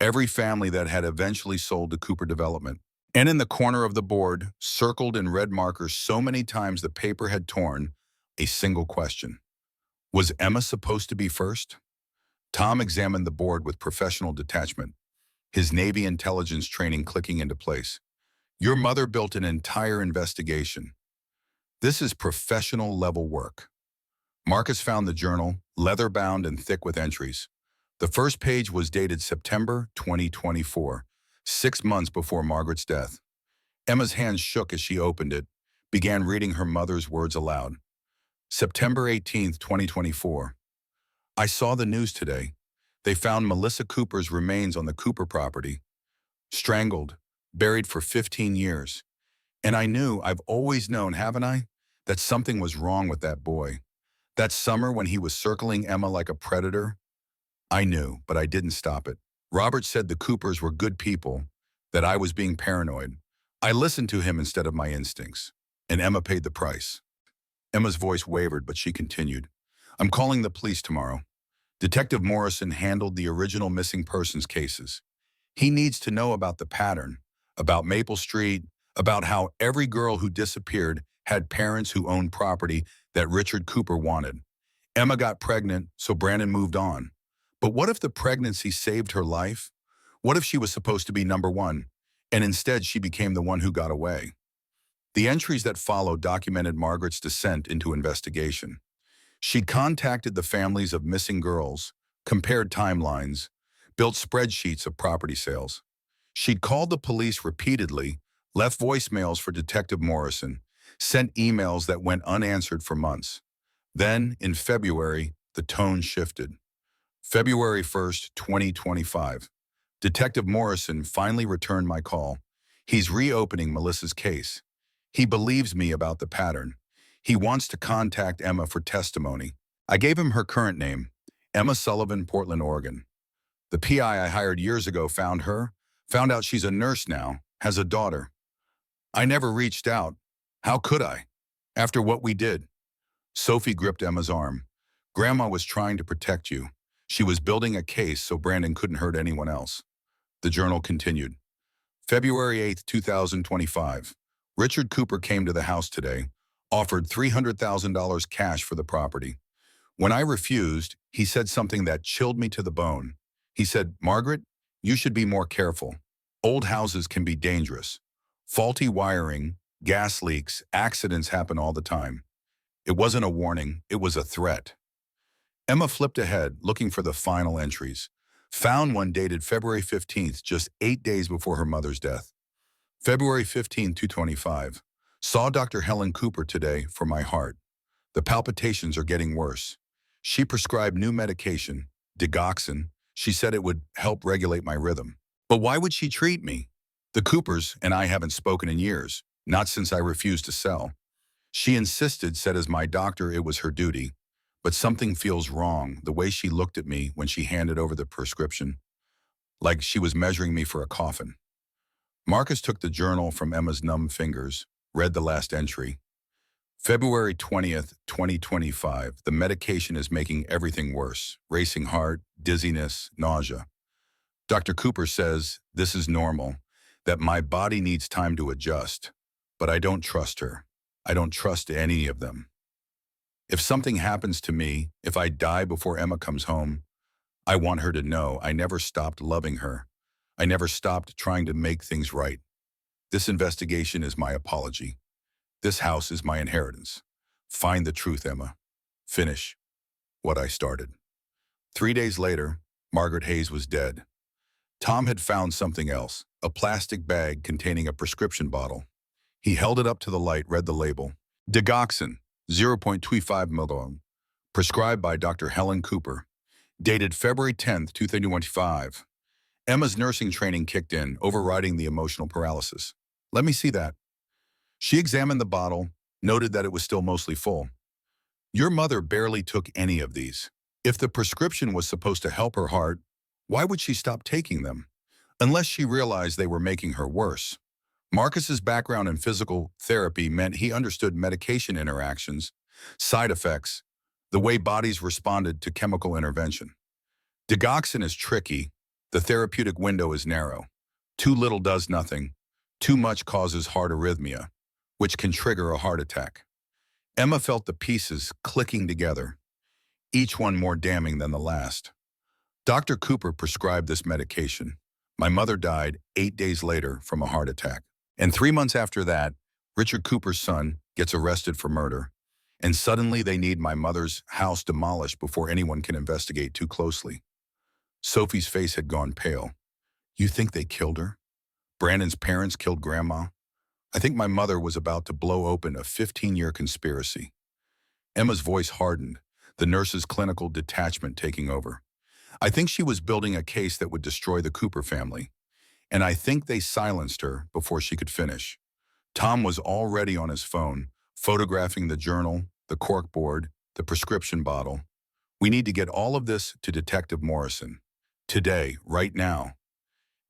Every family that had eventually sold to Cooper Development. And in the corner of the board, circled in red markers so many times the paper had torn, a single question. Was Emma supposed to be first? Tom examined the board with professional detachment, his Navy intelligence training clicking into place. "Your mother built an entire investigation. This is professional level work." Marcus found the journal, leather-bound and thick with entries. The first page was dated September 2024, 6 months before Margaret's death. Emma's hands shook as she opened it, began reading her mother's words aloud. September 18th, 2024. "I saw the news today. They found Melissa Cooper's remains on the Cooper property. Strangled, buried for 15 years. And I've always known, haven't I, that something was wrong with that boy. That summer when he was circling Emma like a predator, I knew, but I didn't stop it. Robert said the Coopers were good people, that I was being paranoid. I listened to him instead of my instincts. And Emma paid the price." Emma's voice wavered, but she continued. "I'm calling the police tomorrow. Detective Morrison handled the original missing persons cases. He needs to know about the pattern, about Maple Street, about how every girl who disappeared had parents who owned property that Richard Cooper wanted. Emma got pregnant, so Brandon moved on. But what if the pregnancy saved her life? What if she was supposed to be number one, and instead she became the one who got away?" The entries that followed documented Margaret's descent into investigation. She'd contacted the families of missing girls, compared timelines, built spreadsheets of property sales. She'd called the police repeatedly, left voicemails for Detective Morrison, sent emails that went unanswered for months. Then, in February, the tone shifted. February 1st, 2025. Detective Morrison finally returned my call. He's reopening Melissa's case. He believes me about the pattern. He wants to contact Emma for testimony. I gave him her current name, Emma Sullivan, Portland, Oregon. The PI I hired years ago found her, found out she's a nurse now, has a daughter. I never reached out. How could I? After what we did. Sophie gripped Emma's arm. Grandma was trying to protect you. She was building a case so Brandon couldn't hurt anyone else. The journal continued. February 8th, 2025. Richard Cooper came to the house today, offered $300,000 cash for the property. When I refused, he said something that chilled me to the bone. He said, "Margaret, you should be more careful. Old houses can be dangerous. Faulty wiring, gas leaks, accidents happen all the time." It wasn't a warning, it was a threat. Emma flipped ahead, looking for the final entries. Found one dated February 15th, just 8 days before her mother's death. February 15th, 2025. Saw Dr. Helen Cooper today for my heart. The palpitations are getting worse. She prescribed new medication, digoxin. She said it would help regulate my rhythm. But why would she treat me? The Coopers and I haven't spoken in years, not since I refused to sell. She insisted, said as my doctor it was her duty. But something feels wrong, the way she looked at me when she handed over the prescription, like she was measuring me for a coffin. Marcus took the journal from Emma's numb fingers, read the last entry. February 20th, 2025. The medication is making everything worse. Racing heart, dizziness, nausea. Dr. Cooper says this is normal, that my body needs time to adjust. But I don't trust her. I don't trust any of them. If something happens to me, if I die before Emma comes home, I want her to know I never stopped loving her. I never stopped trying to make things right. This investigation is my apology. This house is my inheritance. Find the truth, Emma. Finish what I started. 3 days later, Margaret Hayes was dead. Tom had found something else, a plastic bag containing a prescription bottle. He held it up to the light, read the label. Digoxin, 0.25 mg, prescribed by Dr. Helen Cooper, dated February 10th, 2025. Emma's nursing training kicked in, overriding the emotional paralysis. Let me see that. She examined the bottle, noted that it was still mostly full. Your mother barely took any of these. If the prescription was supposed to help her heart, why would she stop taking them? Unless she realized they were making her worse. Marcus's background in physical therapy meant he understood medication interactions, side effects, the way bodies responded to chemical intervention. Digoxin is tricky. The therapeutic window is narrow. Too little does nothing. Too much causes heart arrhythmia, which can trigger a heart attack. Emma felt the pieces clicking together, each one more damning than the last. Dr. Cooper prescribed this medication. My mother died 8 days later from a heart attack. And 3 months after that, Richard Cooper's son gets arrested for murder. And suddenly they need my mother's house demolished before anyone can investigate too closely. Sophie's face had gone pale. You think they killed her? Brandon's parents killed Grandma? I think my mother was about to blow open a 15-year conspiracy. Emma's voice hardened, the nurse's clinical detachment taking over. I think she was building a case that would destroy the Cooper family. And I think they silenced her before she could finish. Tom was already on his phone, photographing the journal, the corkboard, the prescription bottle. We need to get all of this to Detective Morrison. Today, right now.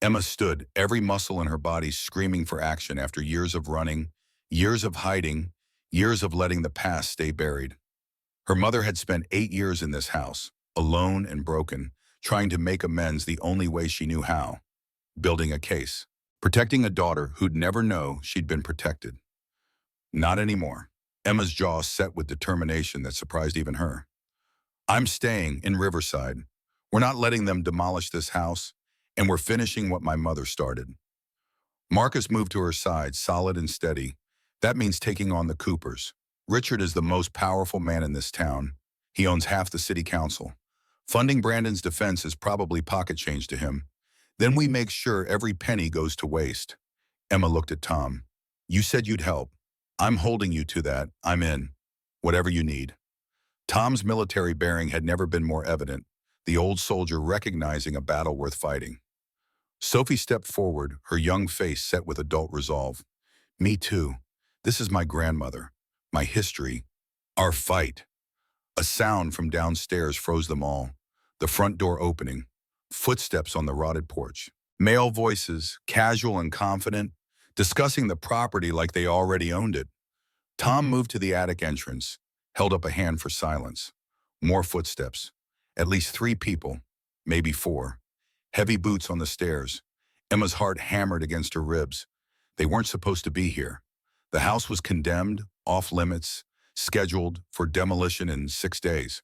Emma stood, every muscle in her body screaming for action after years of running, years of hiding, years of letting the past stay buried. Her mother had spent 8 years in this house, alone and broken, trying to make amends the only way she knew how. Building a case. Protecting a daughter who'd never know she'd been protected. Not anymore. Emma's jaw set with determination that surprised even her. I'm staying in Riverside. We're not letting them demolish this house, and we're finishing what my mother started. Marcus moved to her side, solid and steady. That means taking on the Coopers. Richard is the most powerful man in this town. He owns half the city council. Funding Brandon's defense is probably pocket change to him. Then we make sure every penny goes to waste. Emma looked at Tom. You said you'd help. I'm holding you to that. I'm in. Whatever you need. Tom's military bearing had never been more evident, the old soldier recognizing a battle worth fighting. Sophie stepped forward, her young face set with adult resolve. Me too. This is my grandmother, my history, our fight. A sound from downstairs froze them all. The front door opening, footsteps on the rotted porch. Male voices, casual and confident, discussing the property like they already owned it. Tom moved to the attic entrance, held up a hand for silence. More footsteps. At least 3 people, maybe 4. Heavy boots on the stairs. Emma's heart hammered against her ribs. They weren't supposed to be here. The house was condemned, off limits, scheduled for demolition in 6 days.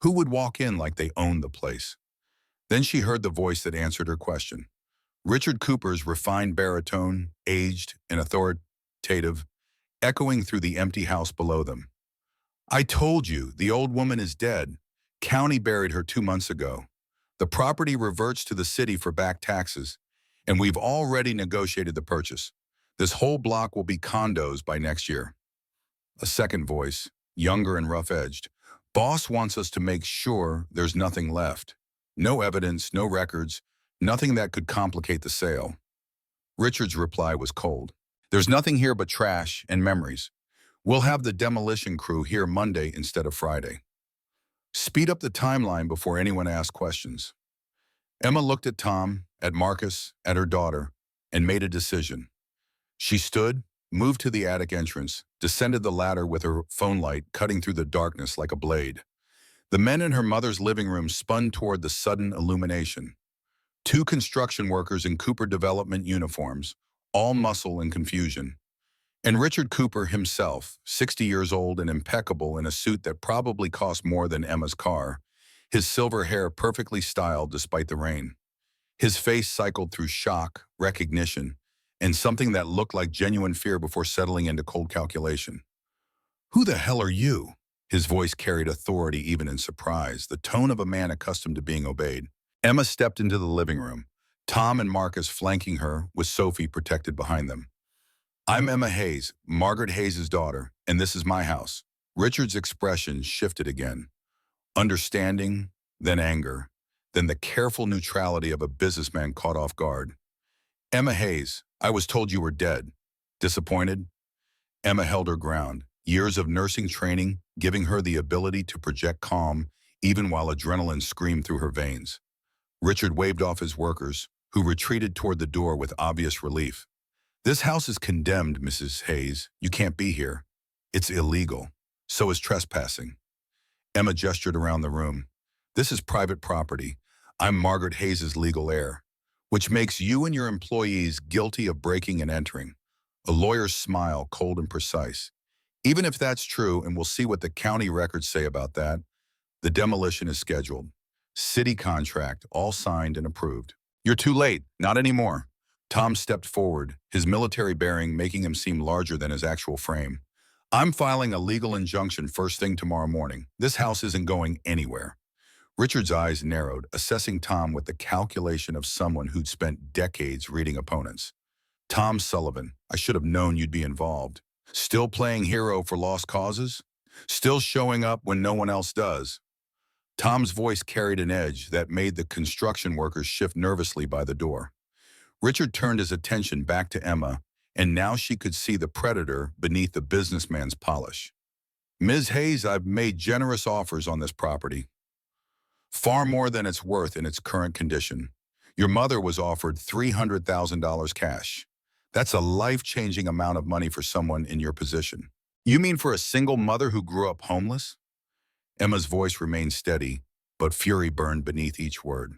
Who would walk in like they owned the place? Then she heard the voice that answered her question. Richard Cooper's refined baritone, aged and authoritative, echoing through the empty house below them. I told you, the old woman is dead. County buried her 2 months ago. The property reverts to the city for back taxes, and we've already negotiated the purchase. This whole block will be condos by next year. A second voice, younger and rough-edged. Boss wants us to make sure there's nothing left. No evidence, no records, nothing that could complicate the sale. Richard's reply was cold. There's nothing here but trash and memories. We'll have the demolition crew here Monday instead of Friday. Speed up the timeline before anyone asks questions. Emma looked at Tom, at Marcus, at her daughter, and made a decision. She stood, moved to the attic entrance, descended the ladder with her phone light cutting through the darkness like a blade. The men in her mother's living room spun toward the sudden illumination. 2 construction workers in Cooper Development uniforms, all muscle and confusion. And Richard Cooper himself, 60 years old and impeccable in a suit that probably cost more than Emma's car, his silver hair perfectly styled despite the rain. His face cycled through shock, recognition, and something that looked like genuine fear before settling into cold calculation. Who the hell are you? His voice carried authority even in surprise, the tone of a man accustomed to being obeyed. Emma stepped into the living room, Tom and Marcus flanking her, with Sophie protected behind them. I'm Emma Hayes, Margaret Hayes' daughter, and this is my house. Richard's expression shifted again. Understanding, then anger, then the careful neutrality of a businessman caught off guard. Emma Hayes, I was told you were dead. Disappointed? Emma held her ground, years of nursing training giving her the ability to project calm even while adrenaline screamed through her veins. Richard waved off his workers, who retreated toward the door with obvious relief. This house is condemned, Mrs. Hayes. You can't be here. It's illegal. So is trespassing. Emma gestured around the room. This is private property. I'm Margaret Hayes' legal heir, which makes you and your employees guilty of breaking and entering. A lawyer's smile, cold and precise. Even if that's true, and we'll see what the county records say about that, the demolition is scheduled. City contract, all signed and approved. You're too late. Not anymore. Tom stepped forward, his military bearing making him seem larger than his actual frame. I'm filing a legal injunction first thing tomorrow morning. This house isn't going anywhere. Richard's eyes narrowed, assessing Tom with the calculation of someone who'd spent decades reading opponents. Tom Sullivan, I should have known you'd be involved. Still playing hero for lost causes? Still showing up when no one else does? Tom's voice carried an edge that made the construction workers shift nervously by the door. Richard turned his attention back to Emma, and now she could see the predator beneath the businessman's polish. Ms. Hayes, I've made generous offers on this property. Far more than it's worth in its current condition. Your mother was offered $300,000 cash. That's a life-changing amount of money for someone in your position. You mean for a single mother who grew up homeless? Emma's voice remained steady, but fury burned beneath each word.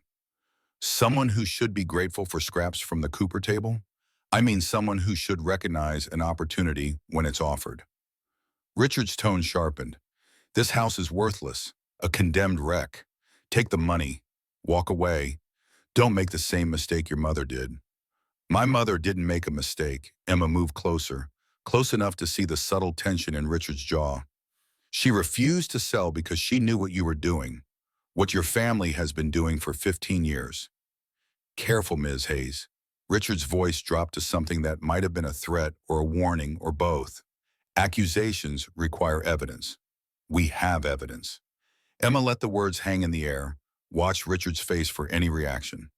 Someone who should be grateful for scraps from the Cooper table? I mean someone who should recognize an opportunity when it's offered. Richard's tone sharpened. This house is worthless, a condemned wreck. Take the money. Walk away. Don't make the same mistake your mother did. My mother didn't make a mistake. Emma moved closer, close enough to see the subtle tension in Richard's jaw. She refused to sell because she knew what you were doing, what your family has been doing for 15 years. Careful, Ms. Hayes. Richard's voice dropped to something that might have been a threat or a warning or both. Accusations require evidence. We have evidence. Emma let the words hang in the air, watched Richard's face for any reaction.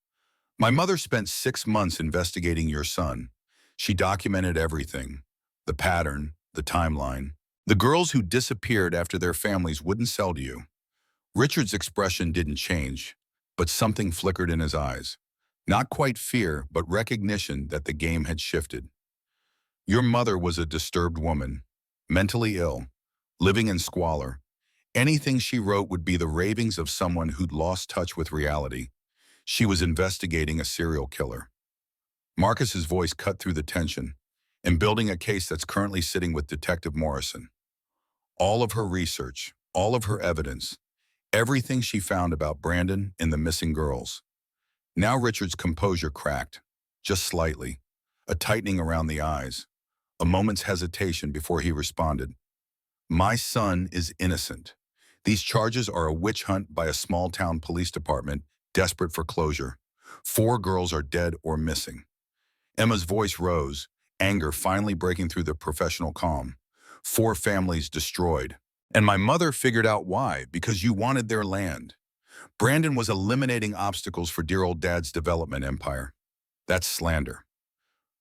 My mother spent 6 months investigating your son. She documented everything. The pattern, the timeline. The girls who disappeared after their families wouldn't sell to you. Richard's expression didn't change, but something flickered in his eyes. Not quite fear, but recognition that the game had shifted. Your mother was a disturbed woman, mentally ill, living in squalor. Anything she wrote would be the ravings of someone who'd lost touch with reality. She was investigating a serial killer. Marcus's voice cut through the tension, and building a case that's currently sitting with Detective Morrison. All of her research, all of her evidence, everything she found about Brandon and the missing girls. Now Richard's composure cracked, just slightly, a tightening around the eyes, a moment's hesitation before he responded. My son is innocent. These charges are a witch hunt by a small-town police department desperate for closure. 4 girls are dead or missing. Emma's voice rose, anger finally breaking through the professional calm. 4 families destroyed. And my mother figured out why, because you wanted their land. Brandon was eliminating obstacles for dear old Dad's development empire. That's slander.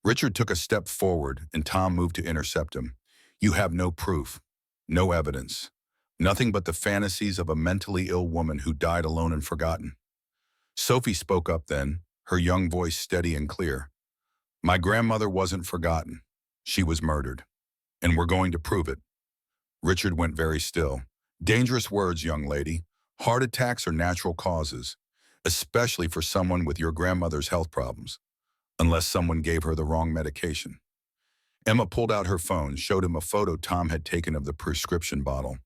Richard took a step forward, and Tom moved to intercept him. You have no proof, no evidence, nothing but the fantasies of a mentally ill woman who died alone and forgotten. Sophie spoke up then, her young voice steady and clear. My grandmother wasn't forgotten. She was murdered. And we're going to prove it. Richard went very still. Dangerous words, young lady. Heart attacks are natural causes, especially for someone with your grandmother's health problems, unless someone gave her the wrong medication. Emma pulled out her phone, showed him a photo Tom had taken of the prescription bottle.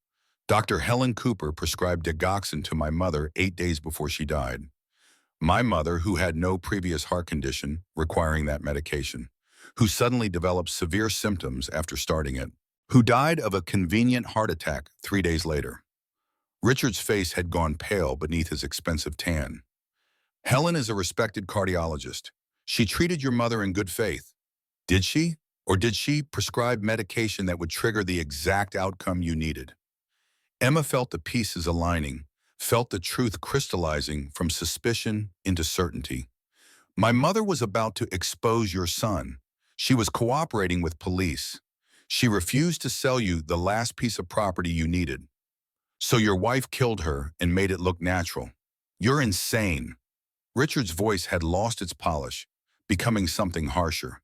Dr. Helen Cooper prescribed digoxin to my mother 8 days before she died. My mother, who had no previous heart condition requiring that medication, who suddenly developed severe symptoms after starting it, who died of a convenient heart attack 3 days later. Richard's face had gone pale beneath his expensive tan. Helen is a respected cardiologist. She treated your mother in good faith. Did she? Or did she prescribe medication that would trigger the exact outcome you needed? Emma felt the pieces aligning, felt the truth crystallizing from suspicion into certainty. My mother was about to expose your son. She was cooperating with police. She refused to sell you the last piece of property you needed. So your wife killed her and made it look natural. You're insane. Richard's voice had lost its polish, becoming something harsher.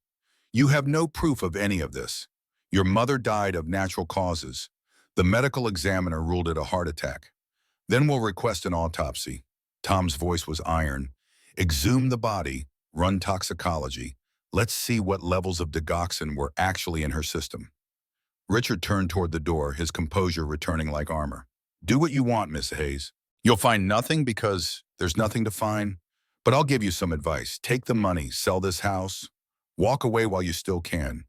You have no proof of any of this. Your mother died of natural causes. The medical examiner ruled it a heart attack. Then we'll request an autopsy. Tom's voice was iron. Exhume the body, run toxicology. Let's see what levels of digoxin were actually in her system. Richard turned toward the door, his composure returning like armor. Do what you want, Miss Hayes. You'll find nothing because there's nothing to find. But I'll give you some advice. Take the money, sell this house. Walk away while you still can.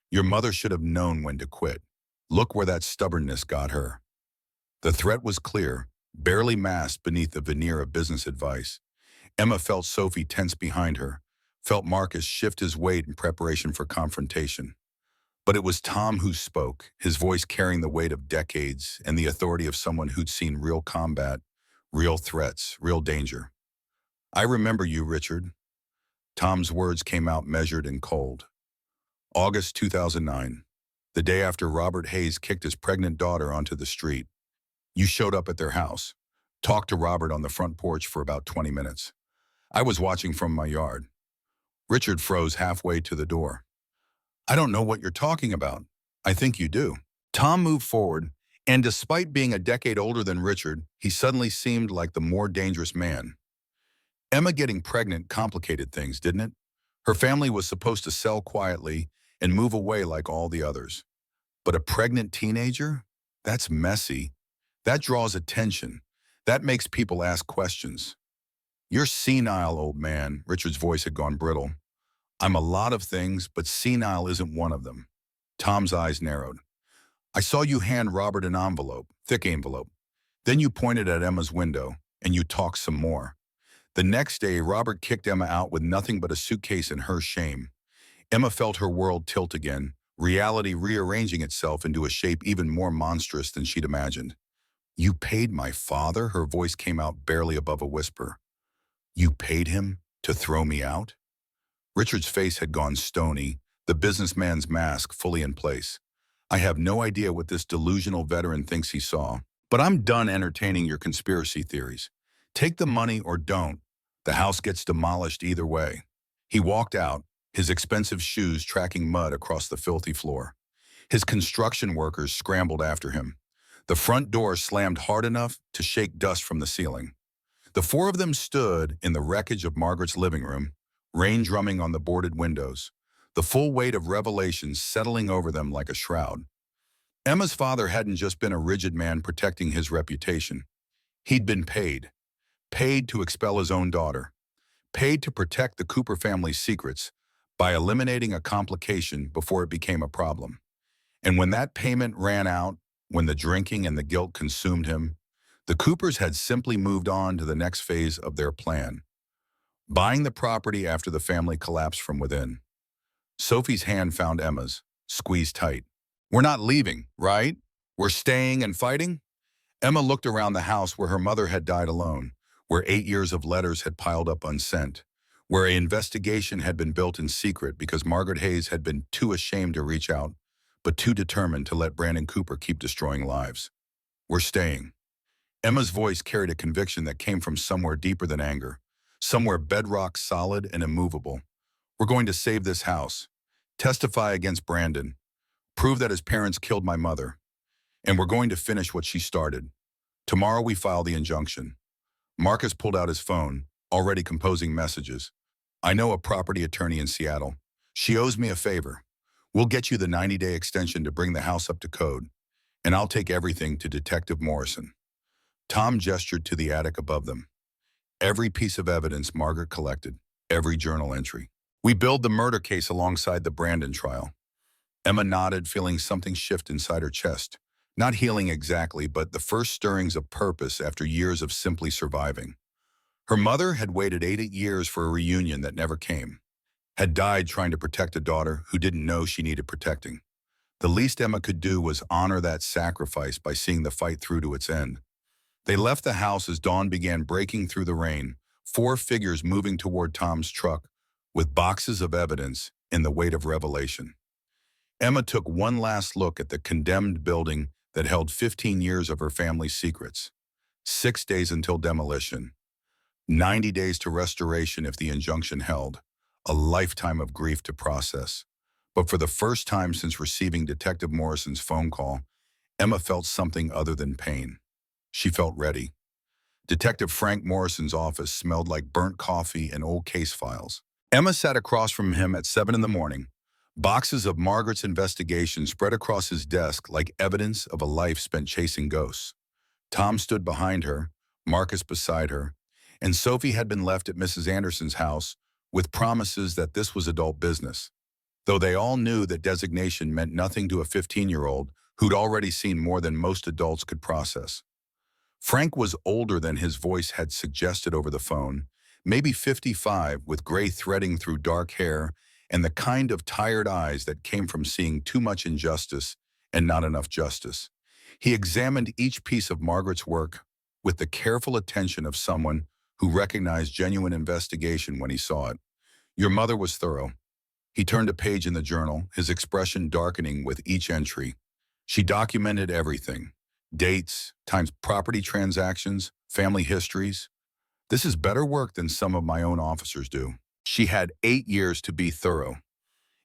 Your mother should have known when to quit. Look where that stubbornness got her. The threat was clear, barely masked beneath the veneer of business advice. Emma felt Sophie tense behind her, felt Marcus shift his weight in preparation for confrontation. But it was Tom who spoke, his voice carrying the weight of decades and the authority of someone who'd seen real combat, real threats, real danger. I remember you, Richard. Tom's words came out measured and cold. August 2009, the day after Robert Hayes kicked his pregnant daughter onto the street. You showed up at their house, talked to Robert on the front porch for about 20 minutes. I was watching from my yard. Richard froze halfway to the door. I don't know what you're talking about. I think you do. Tom moved forward, and despite being a decade older than Richard, he suddenly seemed like the more dangerous man. Emma getting pregnant complicated things, didn't it? Her family was supposed to sell quietly and move away like all the others. But a pregnant teenager? That's messy. That draws attention. That makes people ask questions. You're senile, old man. Richard's voice had gone brittle. I'm a lot of things, but senile isn't one of them. Tom's eyes narrowed. I saw you hand Robert an envelope, thick envelope. Then you pointed at Emma's window, and you talked some more. The next day, Robert kicked Emma out with nothing but a suitcase and her shame. Emma felt her world tilt again, reality rearranging itself into a shape even more monstrous than she'd imagined. "You paid my father?" Her voice came out barely above a whisper. "You paid him to throw me out?" Richard's face had gone stony, the businessman's mask fully in place. "I have no idea what this delusional veteran thinks he saw, but I'm done entertaining your conspiracy theories. Take the money or don't. The house gets demolished either way." He walked out, his expensive shoes tracking mud across the filthy floor. His construction workers scrambled after him. The front door slammed hard enough to shake dust from the ceiling. The four of them stood in the wreckage of Margaret's living room, rain drumming on the boarded windows, the full weight of revelations settling over them like a shroud. Emma's father hadn't just been a rigid man protecting his reputation. He'd been paid to expel his own daughter, paid to protect the Cooper family's secrets by eliminating a complication before it became a problem. And when that payment ran out, when the drinking and the guilt consumed him, the Coopers had simply moved on to the next phase of their plan, buying the property after the family collapsed from within. Sophie's hand found Emma's, squeezed tight. "We're not leaving, right? We're staying and fighting?" Emma looked around the house where her mother had died alone, where 8 years of letters had piled up unsent, where an investigation had been built in secret because Margaret Hayes had been too ashamed to reach out, but too determined to let Brandon Cooper keep destroying lives. "We're staying." Emma's voice carried a conviction that came from somewhere deeper than anger, somewhere bedrock solid and immovable. "We're going to save this house, testify against Brandon, prove that his parents killed my mother, and we're going to finish what she started. Tomorrow we file the injunction." Marcus pulled out his phone, already composing messages. "I know a property attorney in Seattle. She owes me a favor. We'll get you the 90-day extension to bring the house up to code, and I'll take everything to Detective Morrison." Tom gestured to the attic above them. Every piece of evidence Margaret collected, every journal entry. "We build the murder case alongside the Brandon trial." Emma nodded, feeling something shift inside her chest. Not healing exactly, but the first stirrings of purpose after years of simply surviving. Her mother had waited 8 years for a reunion that never came, had died trying to protect a daughter who didn't know she needed protecting. The least Emma could do was honor that sacrifice by seeing the fight through to its end. They left the house as dawn began breaking through the rain, 4 figures moving toward Tom's truck, with boxes of evidence and the weight of revelation. Emma took one last look at the condemned building that held 15 years of her family's secrets. 6 days until demolition. 90 days to restoration if the injunction held. A lifetime of grief to process. But for the first time since receiving Detective Morrison's phone call, Emma felt something other than pain. She felt ready. Detective Frank Morrison's office smelled like burnt coffee and old case files. Emma sat across from him at 7 in the morning. Boxes of Margaret's investigation spread across his desk like evidence of a life spent chasing ghosts. Tom stood behind her, Marcus beside her, and Sophie had been left at Mrs. Anderson's house with promises that this was adult business, though they all knew that designation meant nothing to a 15-year-old who'd already seen more than most adults could process. Frank was older than his voice had suggested over the phone, maybe 55, with gray threading through dark hair and the kind of tired eyes that came from seeing too much injustice and not enough justice. He examined each piece of Margaret's work with the careful attention of someone who recognized genuine investigation when he saw it. "Your mother was thorough." He turned a page in the journal, his expression darkening with each entry. "She documented everything. Dates, times property transactions, family histories. This is better work than some of my own officers do." She had 8 years to be thorough.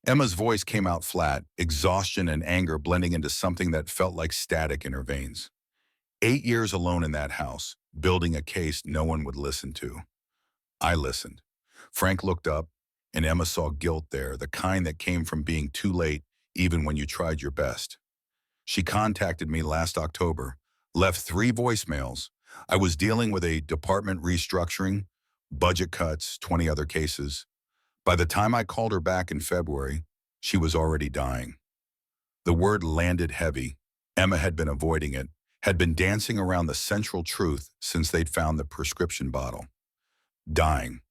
Emma's voice came out flat, exhaustion and anger blending into something that felt like static in her veins. 8 years alone in that house, building a case no one would listen to. I listened. Frank looked up, and Emma saw guilt there, the kind that came from being too late even when you tried your best. "She contacted me last October, left 3 voicemails. I was dealing with a department restructuring, budget cuts, 20 other cases. By the time I called her back in February, she was already dying." The word landed heavy. Emma had been avoiding it, had been dancing around the central truth since they'd found the prescription bottle. Dying.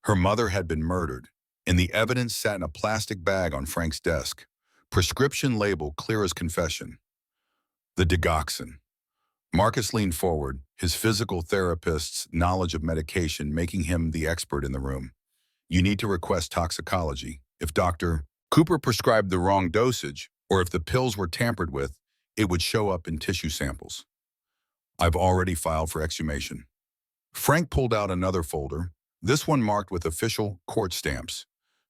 Her mother had been murdered, and the evidence sat in a plastic bag on Frank's desk. Prescription label clear as confession. The digoxin. Marcus leaned forward, his physical therapist's knowledge of medication making him the expert in the room. You need to request toxicology. If Dr. Cooper prescribed the wrong dosage, or if the pills were tampered with, it would show up in tissue samples. I've already filed for exhumation. Frank pulled out another folder, this one marked with official court stamps.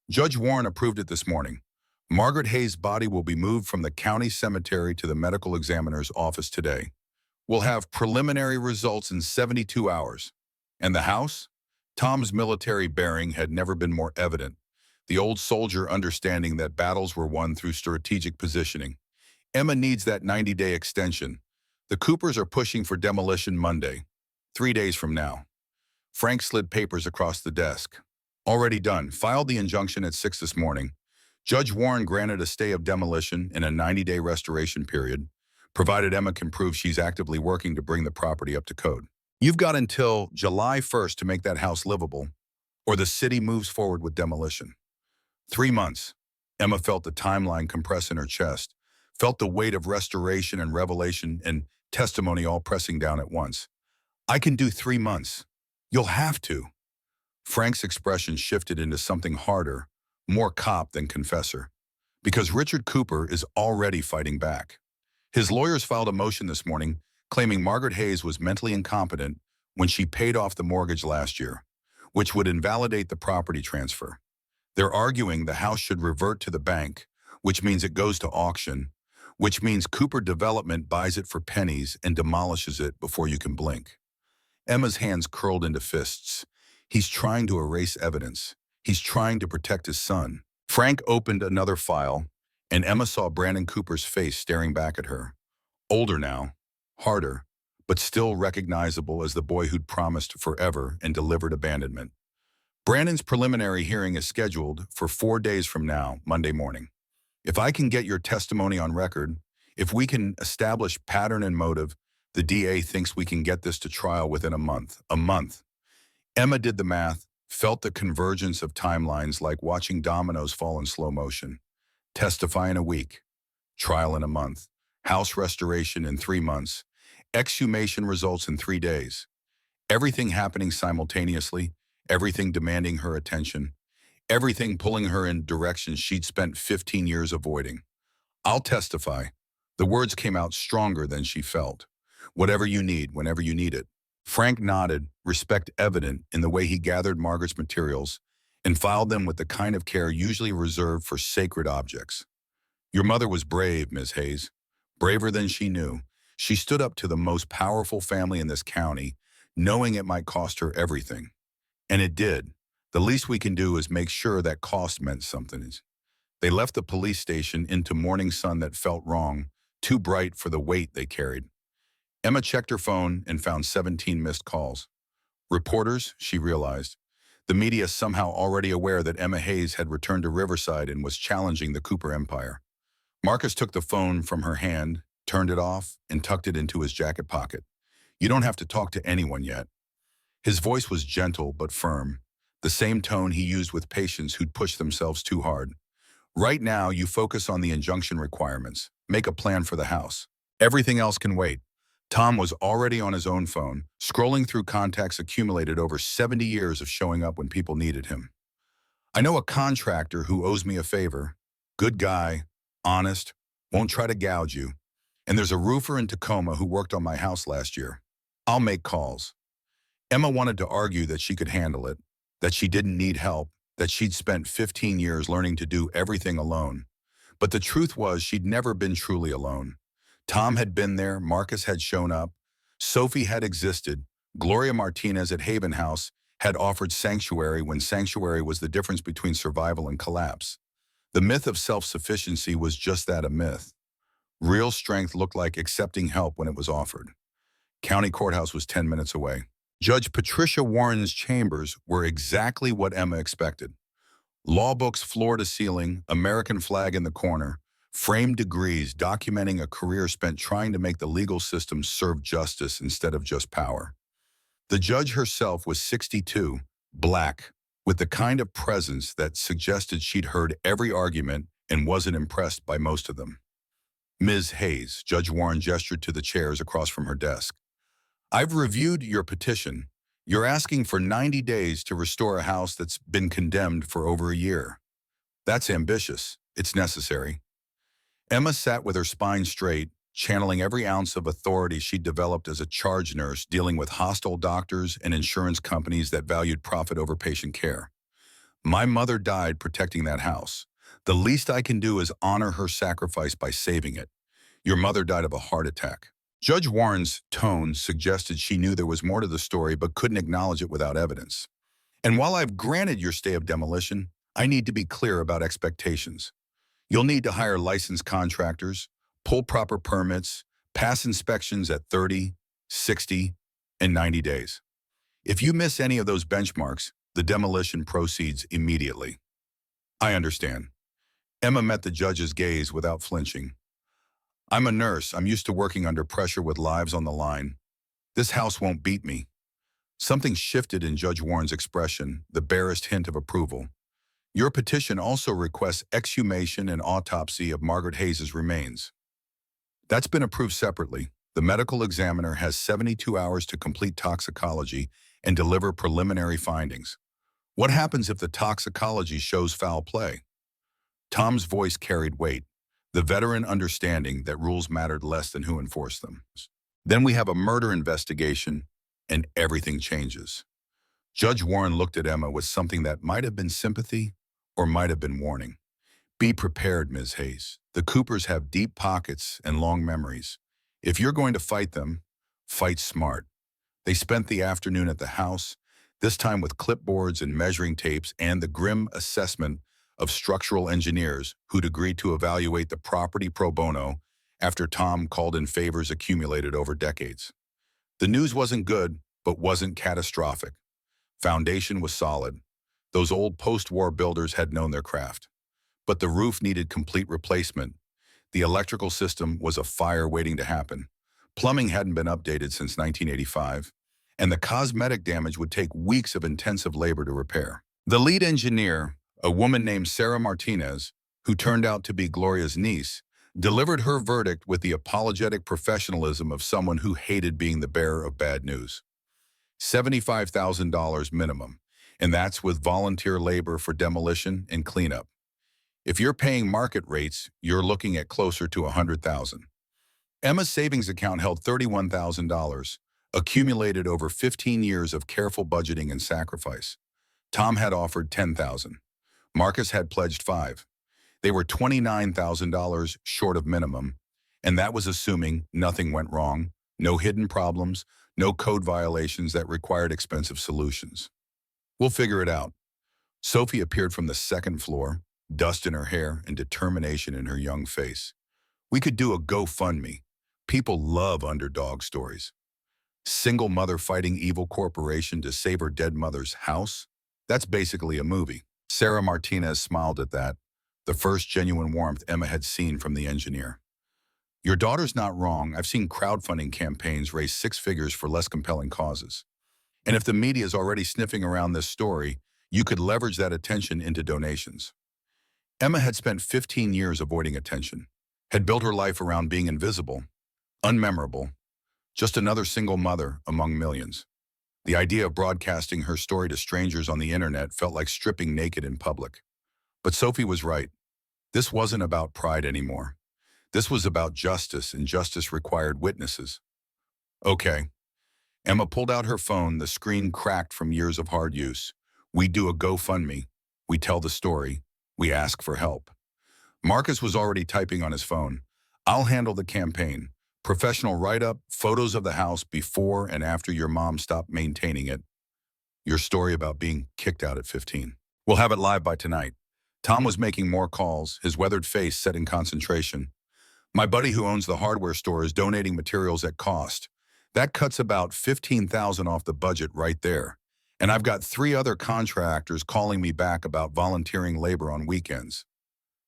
Judge Warren approved it this morning. Margaret Hayes' body will be moved from the county cemetery to the medical examiner's office today. We'll have preliminary results in 72 hours. And the house? Tom's military bearing had never been more evident, the old soldier understanding that battles were won through strategic positioning. Emma needs that 90-day extension. The Coopers are pushing for demolition Monday, 3 days from now. Frank slid papers across the desk. Already done. Filed the injunction at 6 this morning. Judge Warren granted a stay of demolition in a 90-day restoration period, provided Emma can prove she's actively working to bring the property up to code. You've got until July 1st to make that house livable, or the city moves forward with demolition. 3 months. Emma felt the timeline compress in her chest, felt the weight of restoration and revelation and testimony all pressing down at once. I can do 3 months. You'll have to. Frank's expression shifted into something harder, more cop than confessor, because Richard Cooper is already fighting back. His lawyers filed a motion this morning claiming Margaret Hayes was mentally incompetent when she paid off the mortgage last year, which would invalidate the property transfer. They're arguing the house should revert to the bank, which means it goes to auction, which means Cooper Development buys it for pennies and demolishes it before you can blink. Emma's hands curled into fists. He's trying to erase evidence. He's trying to protect his son. Frank opened another file, and Emma saw Brandon Cooper's face staring back at her. Older now, harder, but still recognizable as the boy who'd promised forever and delivered abandonment. Brandon's preliminary hearing is scheduled for 4 days from now, Monday morning. If I can get your testimony on record, if we can establish pattern and motive, the DA thinks we can get this to trial within a month. A month. Emma did the math, felt the convergence of timelines like watching dominoes fall in slow motion. Testify in a week. Trial in a month. House restoration in 3 months. Exhumation results in 3 days. Everything happening simultaneously, everything demanding her attention, everything pulling her in directions she'd spent 15 years avoiding. I'll testify. The words came out stronger than she felt. Whatever you need, whenever you need it. Frank nodded, respect evident in the way he gathered Margaret's materials and filed them with the kind of care usually reserved for sacred objects. Your mother was brave, Ms. Hayes. Braver than she knew. She stood up to the most powerful family in this county, knowing it might cost her everything. And it did. The least we can do is make sure that cost meant something. They left the police station into morning sun that felt wrong, too bright for the weight they carried. Emma checked her phone and found 17 missed calls. Reporters, she realized. The media somehow already aware that Emma Hayes had returned to Riverside and was challenging the Cooper empire. Marcus took the phone from her hand, turned it off, and tucked it into his jacket pocket. You don't have to talk to anyone yet. His voice was gentle but firm, the same tone he used with patients who'd pushed themselves too hard. Right now, you focus on the injunction requirements. Make a plan for the house. Everything else can wait. Tom was already on his own phone, scrolling through contacts accumulated over 70 years of showing up when people needed him. I know a contractor who owes me a favor. Good guy, honest, won't try to gouge you. And there's a roofer in Tacoma who worked on my house last year. I'll make calls. Emma wanted to argue that she could handle it, that she didn't need help, that she'd spent 15 years learning to do everything alone. But the truth was she'd never been truly alone. Tom had been there, Marcus had shown up, Sophie had existed, Gloria Martinez at Haven House had offered sanctuary when sanctuary was the difference between survival and collapse. The myth of self-sufficiency was just that, a myth. Real strength looked like accepting help when it was offered. County Courthouse was 10 minutes away. Judge Patricia Warren's chambers were exactly what Emma expected. Law books floor to ceiling, American flag in the corner, framed degrees documenting a career spent trying to make the legal system serve justice instead of just power. The judge herself was 62, black, with the kind of presence that suggested she'd heard every argument and wasn't impressed by most of them. Ms. Hayes, Judge Warren gestured to the chairs across from her desk. I've reviewed your petition. You're asking for 90 days to restore a house that's been condemned for over a year. That's ambitious. It's necessary. Emma sat with her spine straight, channeling every ounce of authority she'd developed as a charge nurse dealing with hostile doctors and insurance companies that valued profit over patient care. My mother died protecting that house. The least I can do is honor her sacrifice by saving it. Your mother died of a heart attack. Judge Warren's tone suggested she knew there was more to the story but couldn't acknowledge it without evidence. And while I've granted your stay of demolition, I need to be clear about expectations. You'll need to hire licensed contractors, pull proper permits, pass inspections at 30, 60, and 90 days. If you miss any of those benchmarks, the demolition proceeds immediately. I understand. Emma met the judge's gaze without flinching. I'm a nurse. I'm used to working under pressure with lives on the line. This house won't beat me. Something shifted in Judge Warren's expression, the barest hint of approval. Your petition also requests exhumation and autopsy of Margaret Hayes' remains. That's been approved separately. The medical examiner has 72 hours to complete toxicology and deliver preliminary findings. What happens if the toxicology shows foul play? Tom's voice carried weight, the veteran understanding that rules mattered less than who enforced them. Then we have a murder investigation, and everything changes. Judge Warren looked at Emma with something that might have been sympathy or might have been warning. Be prepared, Ms. Hayes. The Coopers have deep pockets and long memories. If you're going to fight them, fight smart. They spent the afternoon at the house, this time with clipboards and measuring tapes and the grim assessment of structural engineers who'd agreed to evaluate the property pro bono after Tom called in favors accumulated over decades. The news wasn't good, but wasn't catastrophic. Foundation was solid. Those old post-war builders had known their craft. But the roof needed complete replacement. The electrical system was a fire waiting to happen. Plumbing hadn't been updated since 1985, and the cosmetic damage would take weeks of intensive labor to repair. The lead engineer, a woman named Sarah Martinez, who turned out to be Gloria's niece, delivered her verdict with the apologetic professionalism of someone who hated being the bearer of bad news. $75,000 minimum, and that's with volunteer labor for demolition and cleanup. If you're paying market rates, you're looking at closer to $100,000. Emma's savings account held $31,000, accumulated over 15 years of careful budgeting and sacrifice. Tom had offered $10,000. Marcus had pledged $5,000. They were $29,000 short of minimum, and that was assuming nothing went wrong, no hidden problems, no code violations that required expensive solutions. We'll figure it out. Sophie appeared from the second floor, dust in her hair and determination in her young face. We could do a GoFundMe. People love underdog stories. Single mother fighting evil corporation to save her dead mother's house? That's basically a movie. Sarah Martinez smiled at that, the first genuine warmth Emma had seen from the engineer. Your daughter's not wrong. I've seen crowdfunding campaigns raise six figures for less compelling causes. And if the media is already sniffing around this story, you could leverage that attention into donations. Emma had spent 15 years avoiding attention, had built her life around being invisible, unmemorable, just another single mother among millions. The idea of broadcasting her story to strangers on the internet felt like stripping naked in public. But Sophie was right. This wasn't about pride anymore. This was about justice, and justice required witnesses. Okay. Emma pulled out her phone, the screen cracked from years of hard use. We do a GoFundMe. We tell the story. We ask for help. Marcus was already typing on his phone. I'll handle the campaign. Professional write-up, photos of the house before and after your mom stopped maintaining it. Your story about being kicked out at 15. We'll have it live by tonight. Tom was making more calls, his weathered face set in concentration. My buddy who owns the hardware store is donating materials at cost. That cuts about $15,000 off the budget right there. And I've got 3 other contractors calling me back about volunteering labor on weekends.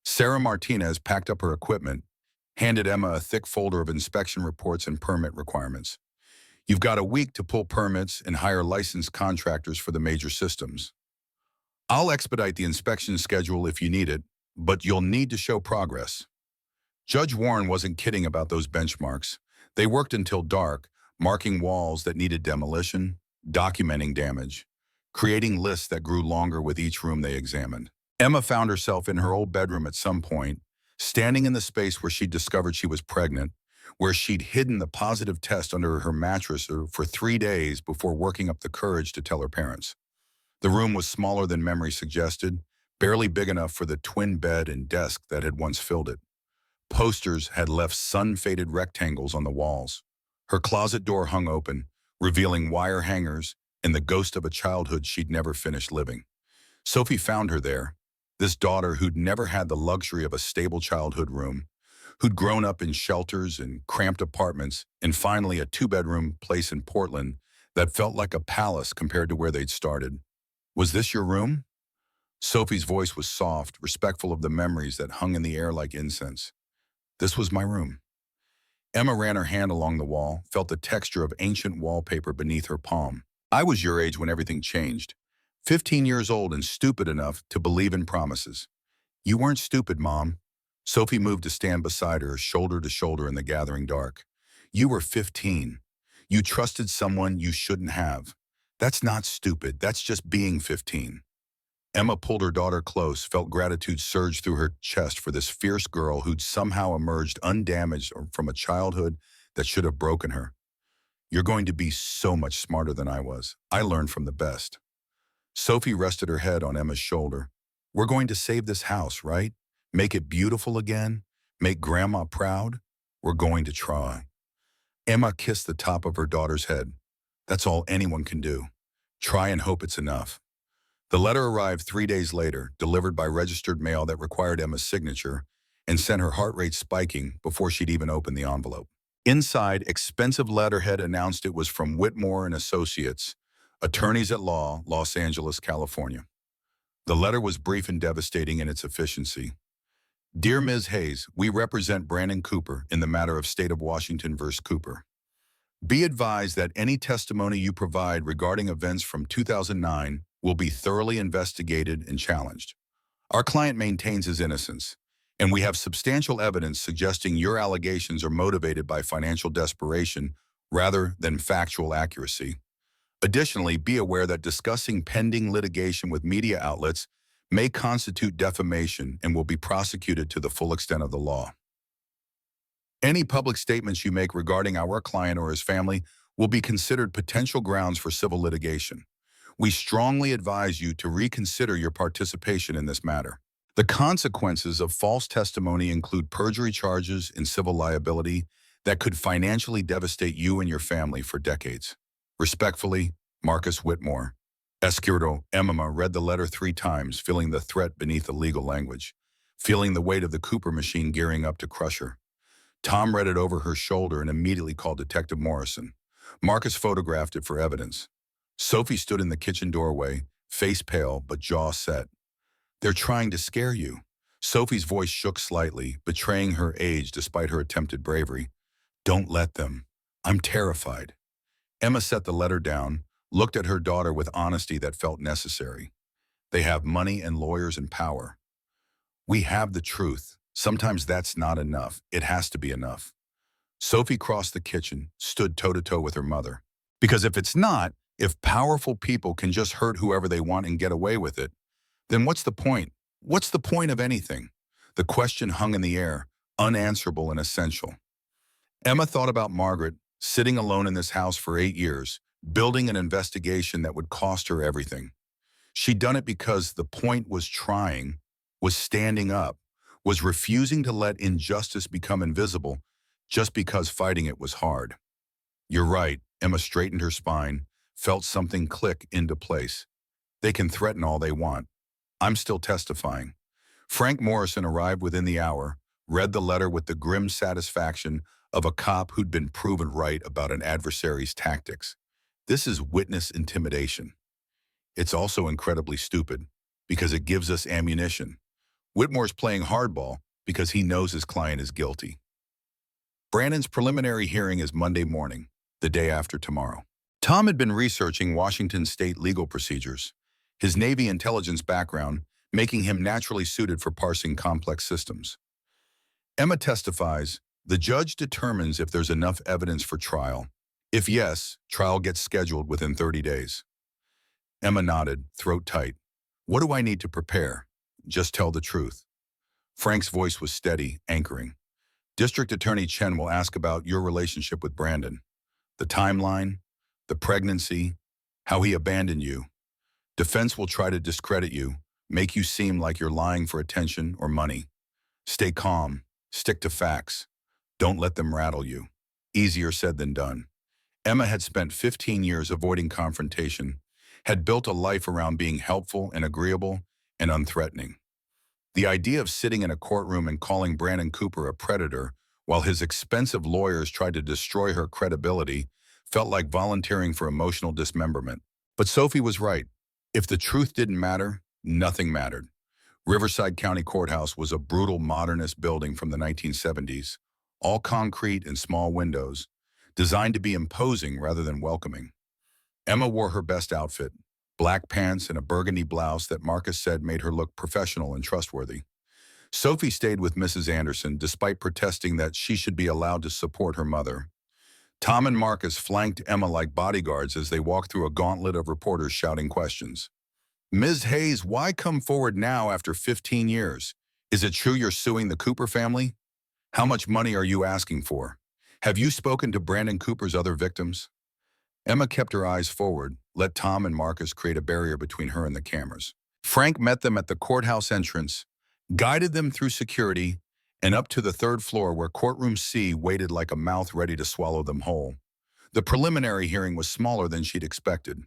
Sarah Martinez packed up her equipment, handed Emma a thick folder of inspection reports and permit requirements. You've got a week to pull permits and hire licensed contractors for the major systems. I'll expedite the inspection schedule if you need it. but you'll need to show progress. Judge Warren wasn't kidding about those benchmarks. They worked until dark, marking walls that needed demolition, documenting damage, creating lists that grew longer with each room they examined. Emma found herself in her old bedroom at some point, standing in the space where she discovered she was pregnant, where she'd hidden the positive test under her mattress for 3 days before working up the courage to tell her parents. The room was smaller than memory suggested, barely big enough for the twin bed and desk that had once filled it. Posters had left sun-faded rectangles on the walls. Her closet door hung open, revealing wire hangers and the ghost of a childhood she'd never finished living. Sophie found her there, this daughter who'd never had the luxury of a stable childhood room, who'd grown up in shelters and cramped apartments, and finally a 2-bedroom place in Portland that felt like a palace compared to where they'd started. "Was this your room?" Sophie's voice was soft, respectful of the memories that hung in the air like incense. "This was my room." Emma ran her hand along the wall, felt the texture of ancient wallpaper beneath her palm. "I was your age when everything changed. 15 years old and stupid enough to believe in promises." "You weren't stupid, Mom." Sophie moved to stand beside her, shoulder to shoulder in the gathering dark. "You were 15. You trusted someone you shouldn't have. That's not stupid, that's just being 15. Emma pulled her daughter close, felt gratitude surge through her chest for this fierce girl who'd somehow emerged undamaged from a childhood that should have broken her. "You're going to be so much smarter than I was. I learned from the best." Sophie rested her head on Emma's shoulder. "We're going to save this house, right? Make it beautiful again? Make Grandma proud? We're going to try." Emma kissed the top of her daughter's head. That's all anyone can do. Try and hope it's enough. The letter arrived 3 days later, delivered by registered mail that required Emma's signature, and sent her heart rate spiking before she'd even opened the envelope. Inside, expensive letterhead announced it was from Whitmore and Associates, attorneys at law, Los Angeles, California. The letter was brief and devastating in its efficiency. "Dear Ms. Hayes, we represent Brandon Cooper in the matter of State of Washington v. Cooper. Be advised that any testimony you provide regarding events from 2009 will be thoroughly investigated and challenged. Our client maintains his innocence, and we have substantial evidence suggesting your allegations are motivated by financial desperation rather than factual accuracy. Additionally, be aware that discussing pending litigation with media outlets may constitute defamation and will be prosecuted to the full extent of the law. Any public statements you make regarding our client or his family will be considered potential grounds for civil litigation. We strongly advise you to reconsider your participation in this matter. The consequences of false testimony include perjury charges and civil liability that could financially devastate you and your family for decades. Respectfully, Marcus Whitmore." Escurito Emma read the letter 3 times, feeling the threat beneath the legal language, feeling the weight of the Cooper machine gearing up to crush her. Tom read it over her shoulder and immediately called Detective Morrison. Marcus photographed it for evidence. Sophie stood in the kitchen doorway, face pale but jaw set. "They're trying to scare you." Sophie's voice shook slightly, betraying her age despite her attempted bravery. "Don't let them. I'm terrified." Emma set the letter down, looked at her daughter with honesty that felt necessary. "They have money and lawyers and power. We have the truth. Sometimes that's not enough. It has to be enough." Sophie crossed the kitchen, stood toe-to-toe with her mother. "Because if it's not, if powerful people can just hurt whoever they want and get away with it, then what's the point? What's the point of anything?" The question hung in the air, unanswerable and essential. Emma thought about Margaret, sitting alone in this house for 8 years, building an investigation that would cost her everything. She'd done it because the point was trying, was standing up, was refusing to let injustice become invisible just because fighting it was hard. "You're right." Emma straightened her spine, felt something click into place. "They can threaten all they want. I'm still testifying." Frank Morrison arrived within the hour, read the letter with the grim satisfaction of a cop who'd been proven right about an adversary's tactics. This is witness intimidation. It's also incredibly stupid, because it gives us ammunition. Whitmore's playing hardball because he knows his client is guilty. Brandon's preliminary hearing is Monday morning, the day after tomorrow. Tom had been researching Washington state legal procedures. His Navy intelligence background making him naturally suited for parsing complex systems. Emma testifies, the judge determines if there's enough evidence for trial. If yes, trial gets scheduled within 30 days. Emma nodded, throat tight. What do I need to prepare? Just tell the truth. Frank's voice was steady, anchoring. District Attorney Chen will ask about your relationship with Brandon. The timeline, the pregnancy, how he abandoned you. Defense will try to discredit you, make you seem like you're lying for attention or money. Stay calm, stick to facts. Don't let them rattle you. Easier said than done. Emma had spent 15 years avoiding confrontation, had built a life around being helpful and agreeable and unthreatening. The idea of sitting in a courtroom and calling Brandon Cooper a predator while his expensive lawyers tried to destroy her credibility felt like volunteering for emotional dismemberment. But Sophie was right. If the truth didn't matter, nothing mattered. Riverside County Courthouse was a brutal modernist building from the 1970s, all concrete and small windows, designed to be imposing rather than welcoming. Emma wore her best outfit, black pants and a burgundy blouse that Marcus said made her look professional and trustworthy. Sophie stayed with Mrs. Anderson despite protesting that she should be allowed to support her mother. Tom and Marcus flanked Emma like bodyguards as they walked through a gauntlet of reporters shouting questions. Ms. Hayes, why come forward now after 15 years? Is it true you're suing the Cooper family? How much money are you asking for? Have you spoken to Brandon Cooper's other victims? Emma kept her eyes forward, let Tom and Marcus create a barrier between her and the cameras. Frank met them at the courthouse entrance, guided them through security, and up to the third floor where courtroom C waited like a mouth ready to swallow them whole. The preliminary hearing was smaller than she'd expected.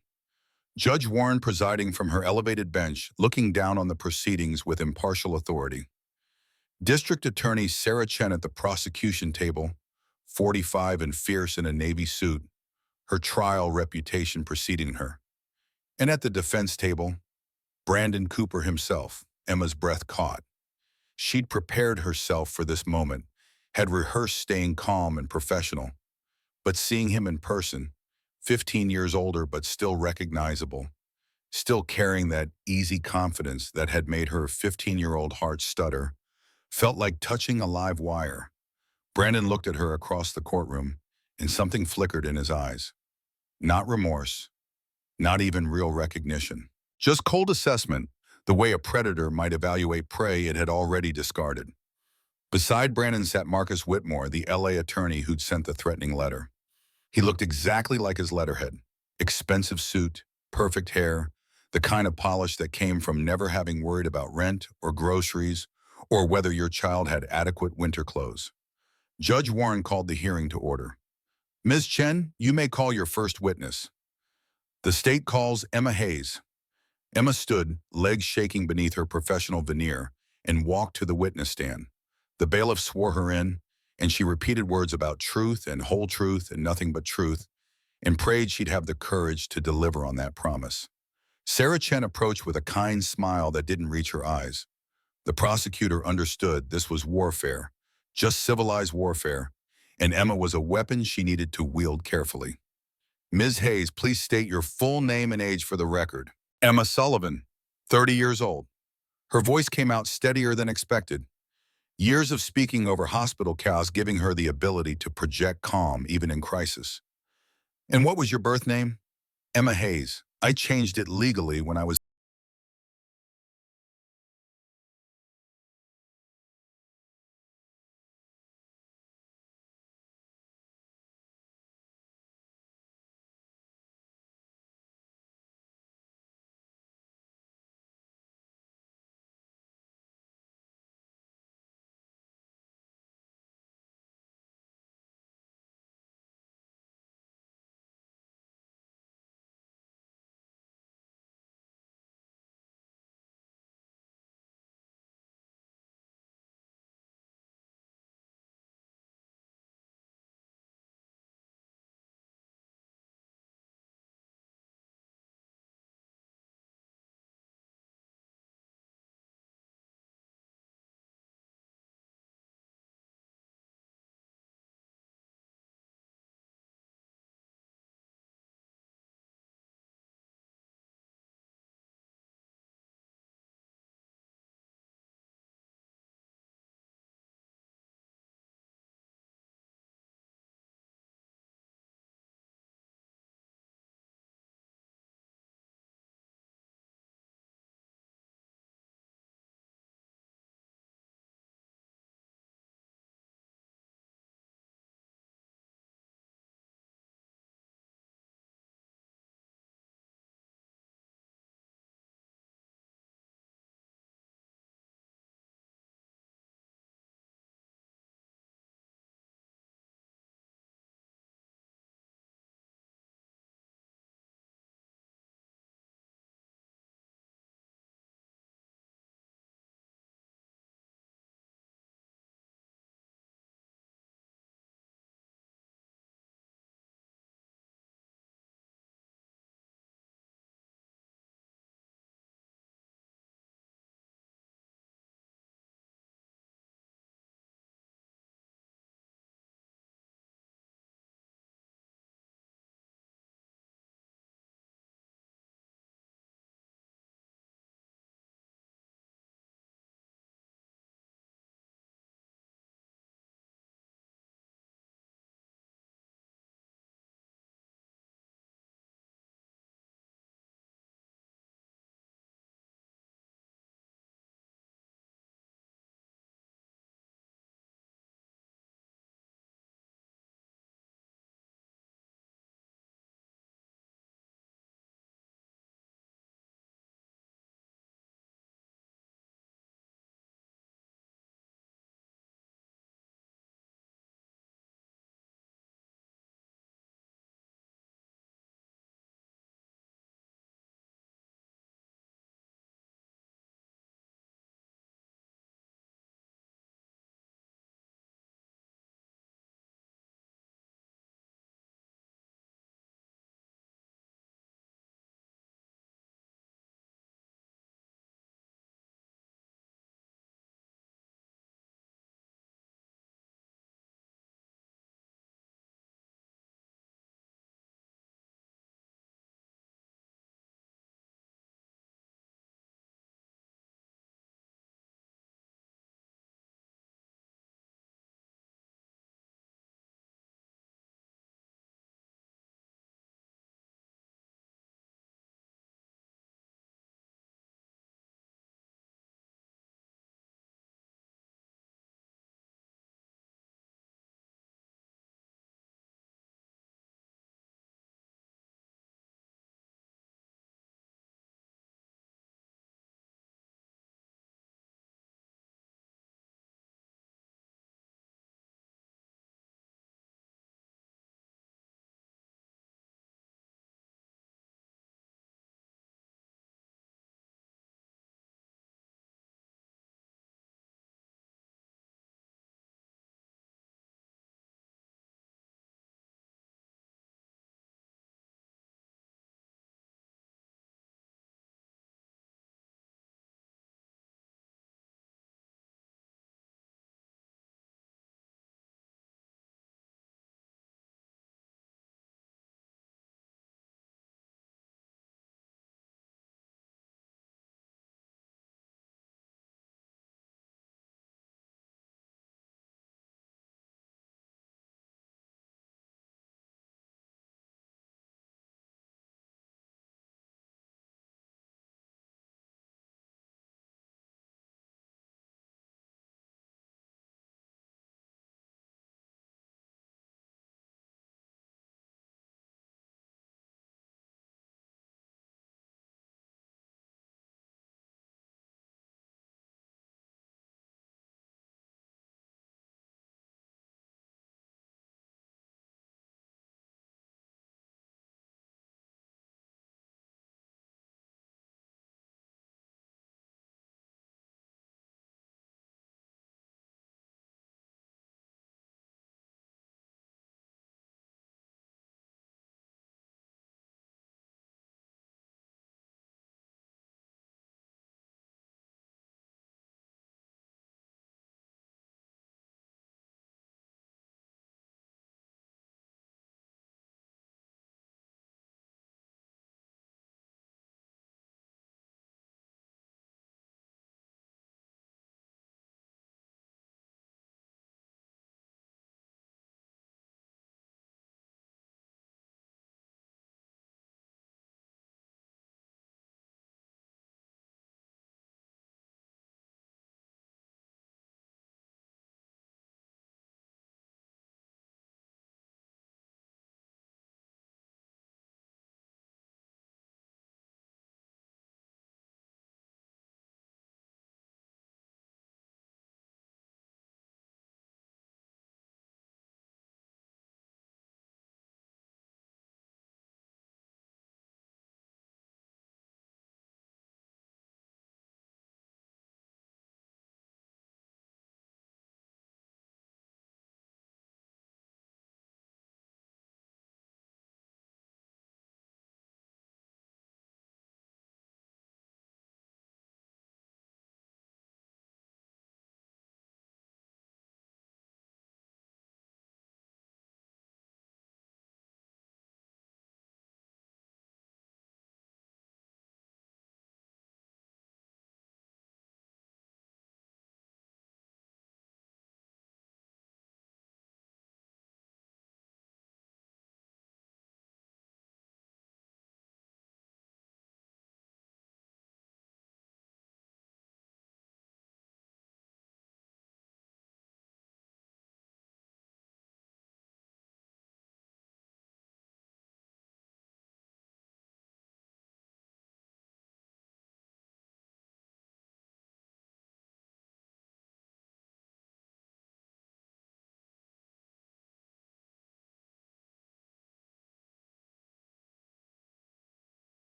Judge Warren presiding from her elevated bench, looking down on the proceedings with impartial authority. District Attorney Sarah Chen at the prosecution table, 45 and fierce in a navy suit, her trial reputation preceding her. And at the defense table, Brandon Cooper himself, Emma's breath caught. She'd prepared herself for this moment, had rehearsed staying calm and professional. But seeing him in person, 15 years older but still recognizable, still carrying that easy confidence that had made her 15-year-old heart stutter, felt like touching a live wire. Brandon looked at her across the courtroom, and something flickered in his eyes. Not remorse, not even real recognition. Just cold assessment, the way a predator might evaluate prey it had already discarded. Beside Brandon sat Marcus Whitmore, the LA attorney who'd sent the threatening letter. He looked exactly like his letterhead. Expensive suit, perfect hair, the kind of polish that came from never having worried about rent or groceries or whether your child had adequate winter clothes. Judge Warren called the hearing to order. Ms. Chen, you may call your first witness. The state calls Emma Hayes. Emma stood, legs shaking beneath her professional veneer, and walked to the witness stand. The bailiff swore her in, and she repeated words about truth and whole truth and nothing but truth, and prayed she'd have the courage to deliver on that promise. Sarah Chen approached with a kind smile that didn't reach her eyes. The prosecutor understood this was warfare, just civilized warfare, and Emma was a weapon she needed to wield carefully. Ms. Hayes, please state your full name and age for the record. Emma Sullivan, 30 years old. Her voice came out steadier than expected. Years of speaking over hospital cows giving her the ability to project calm even in crisis. And what was your birth name? Emma Hayes. I changed it legally when I was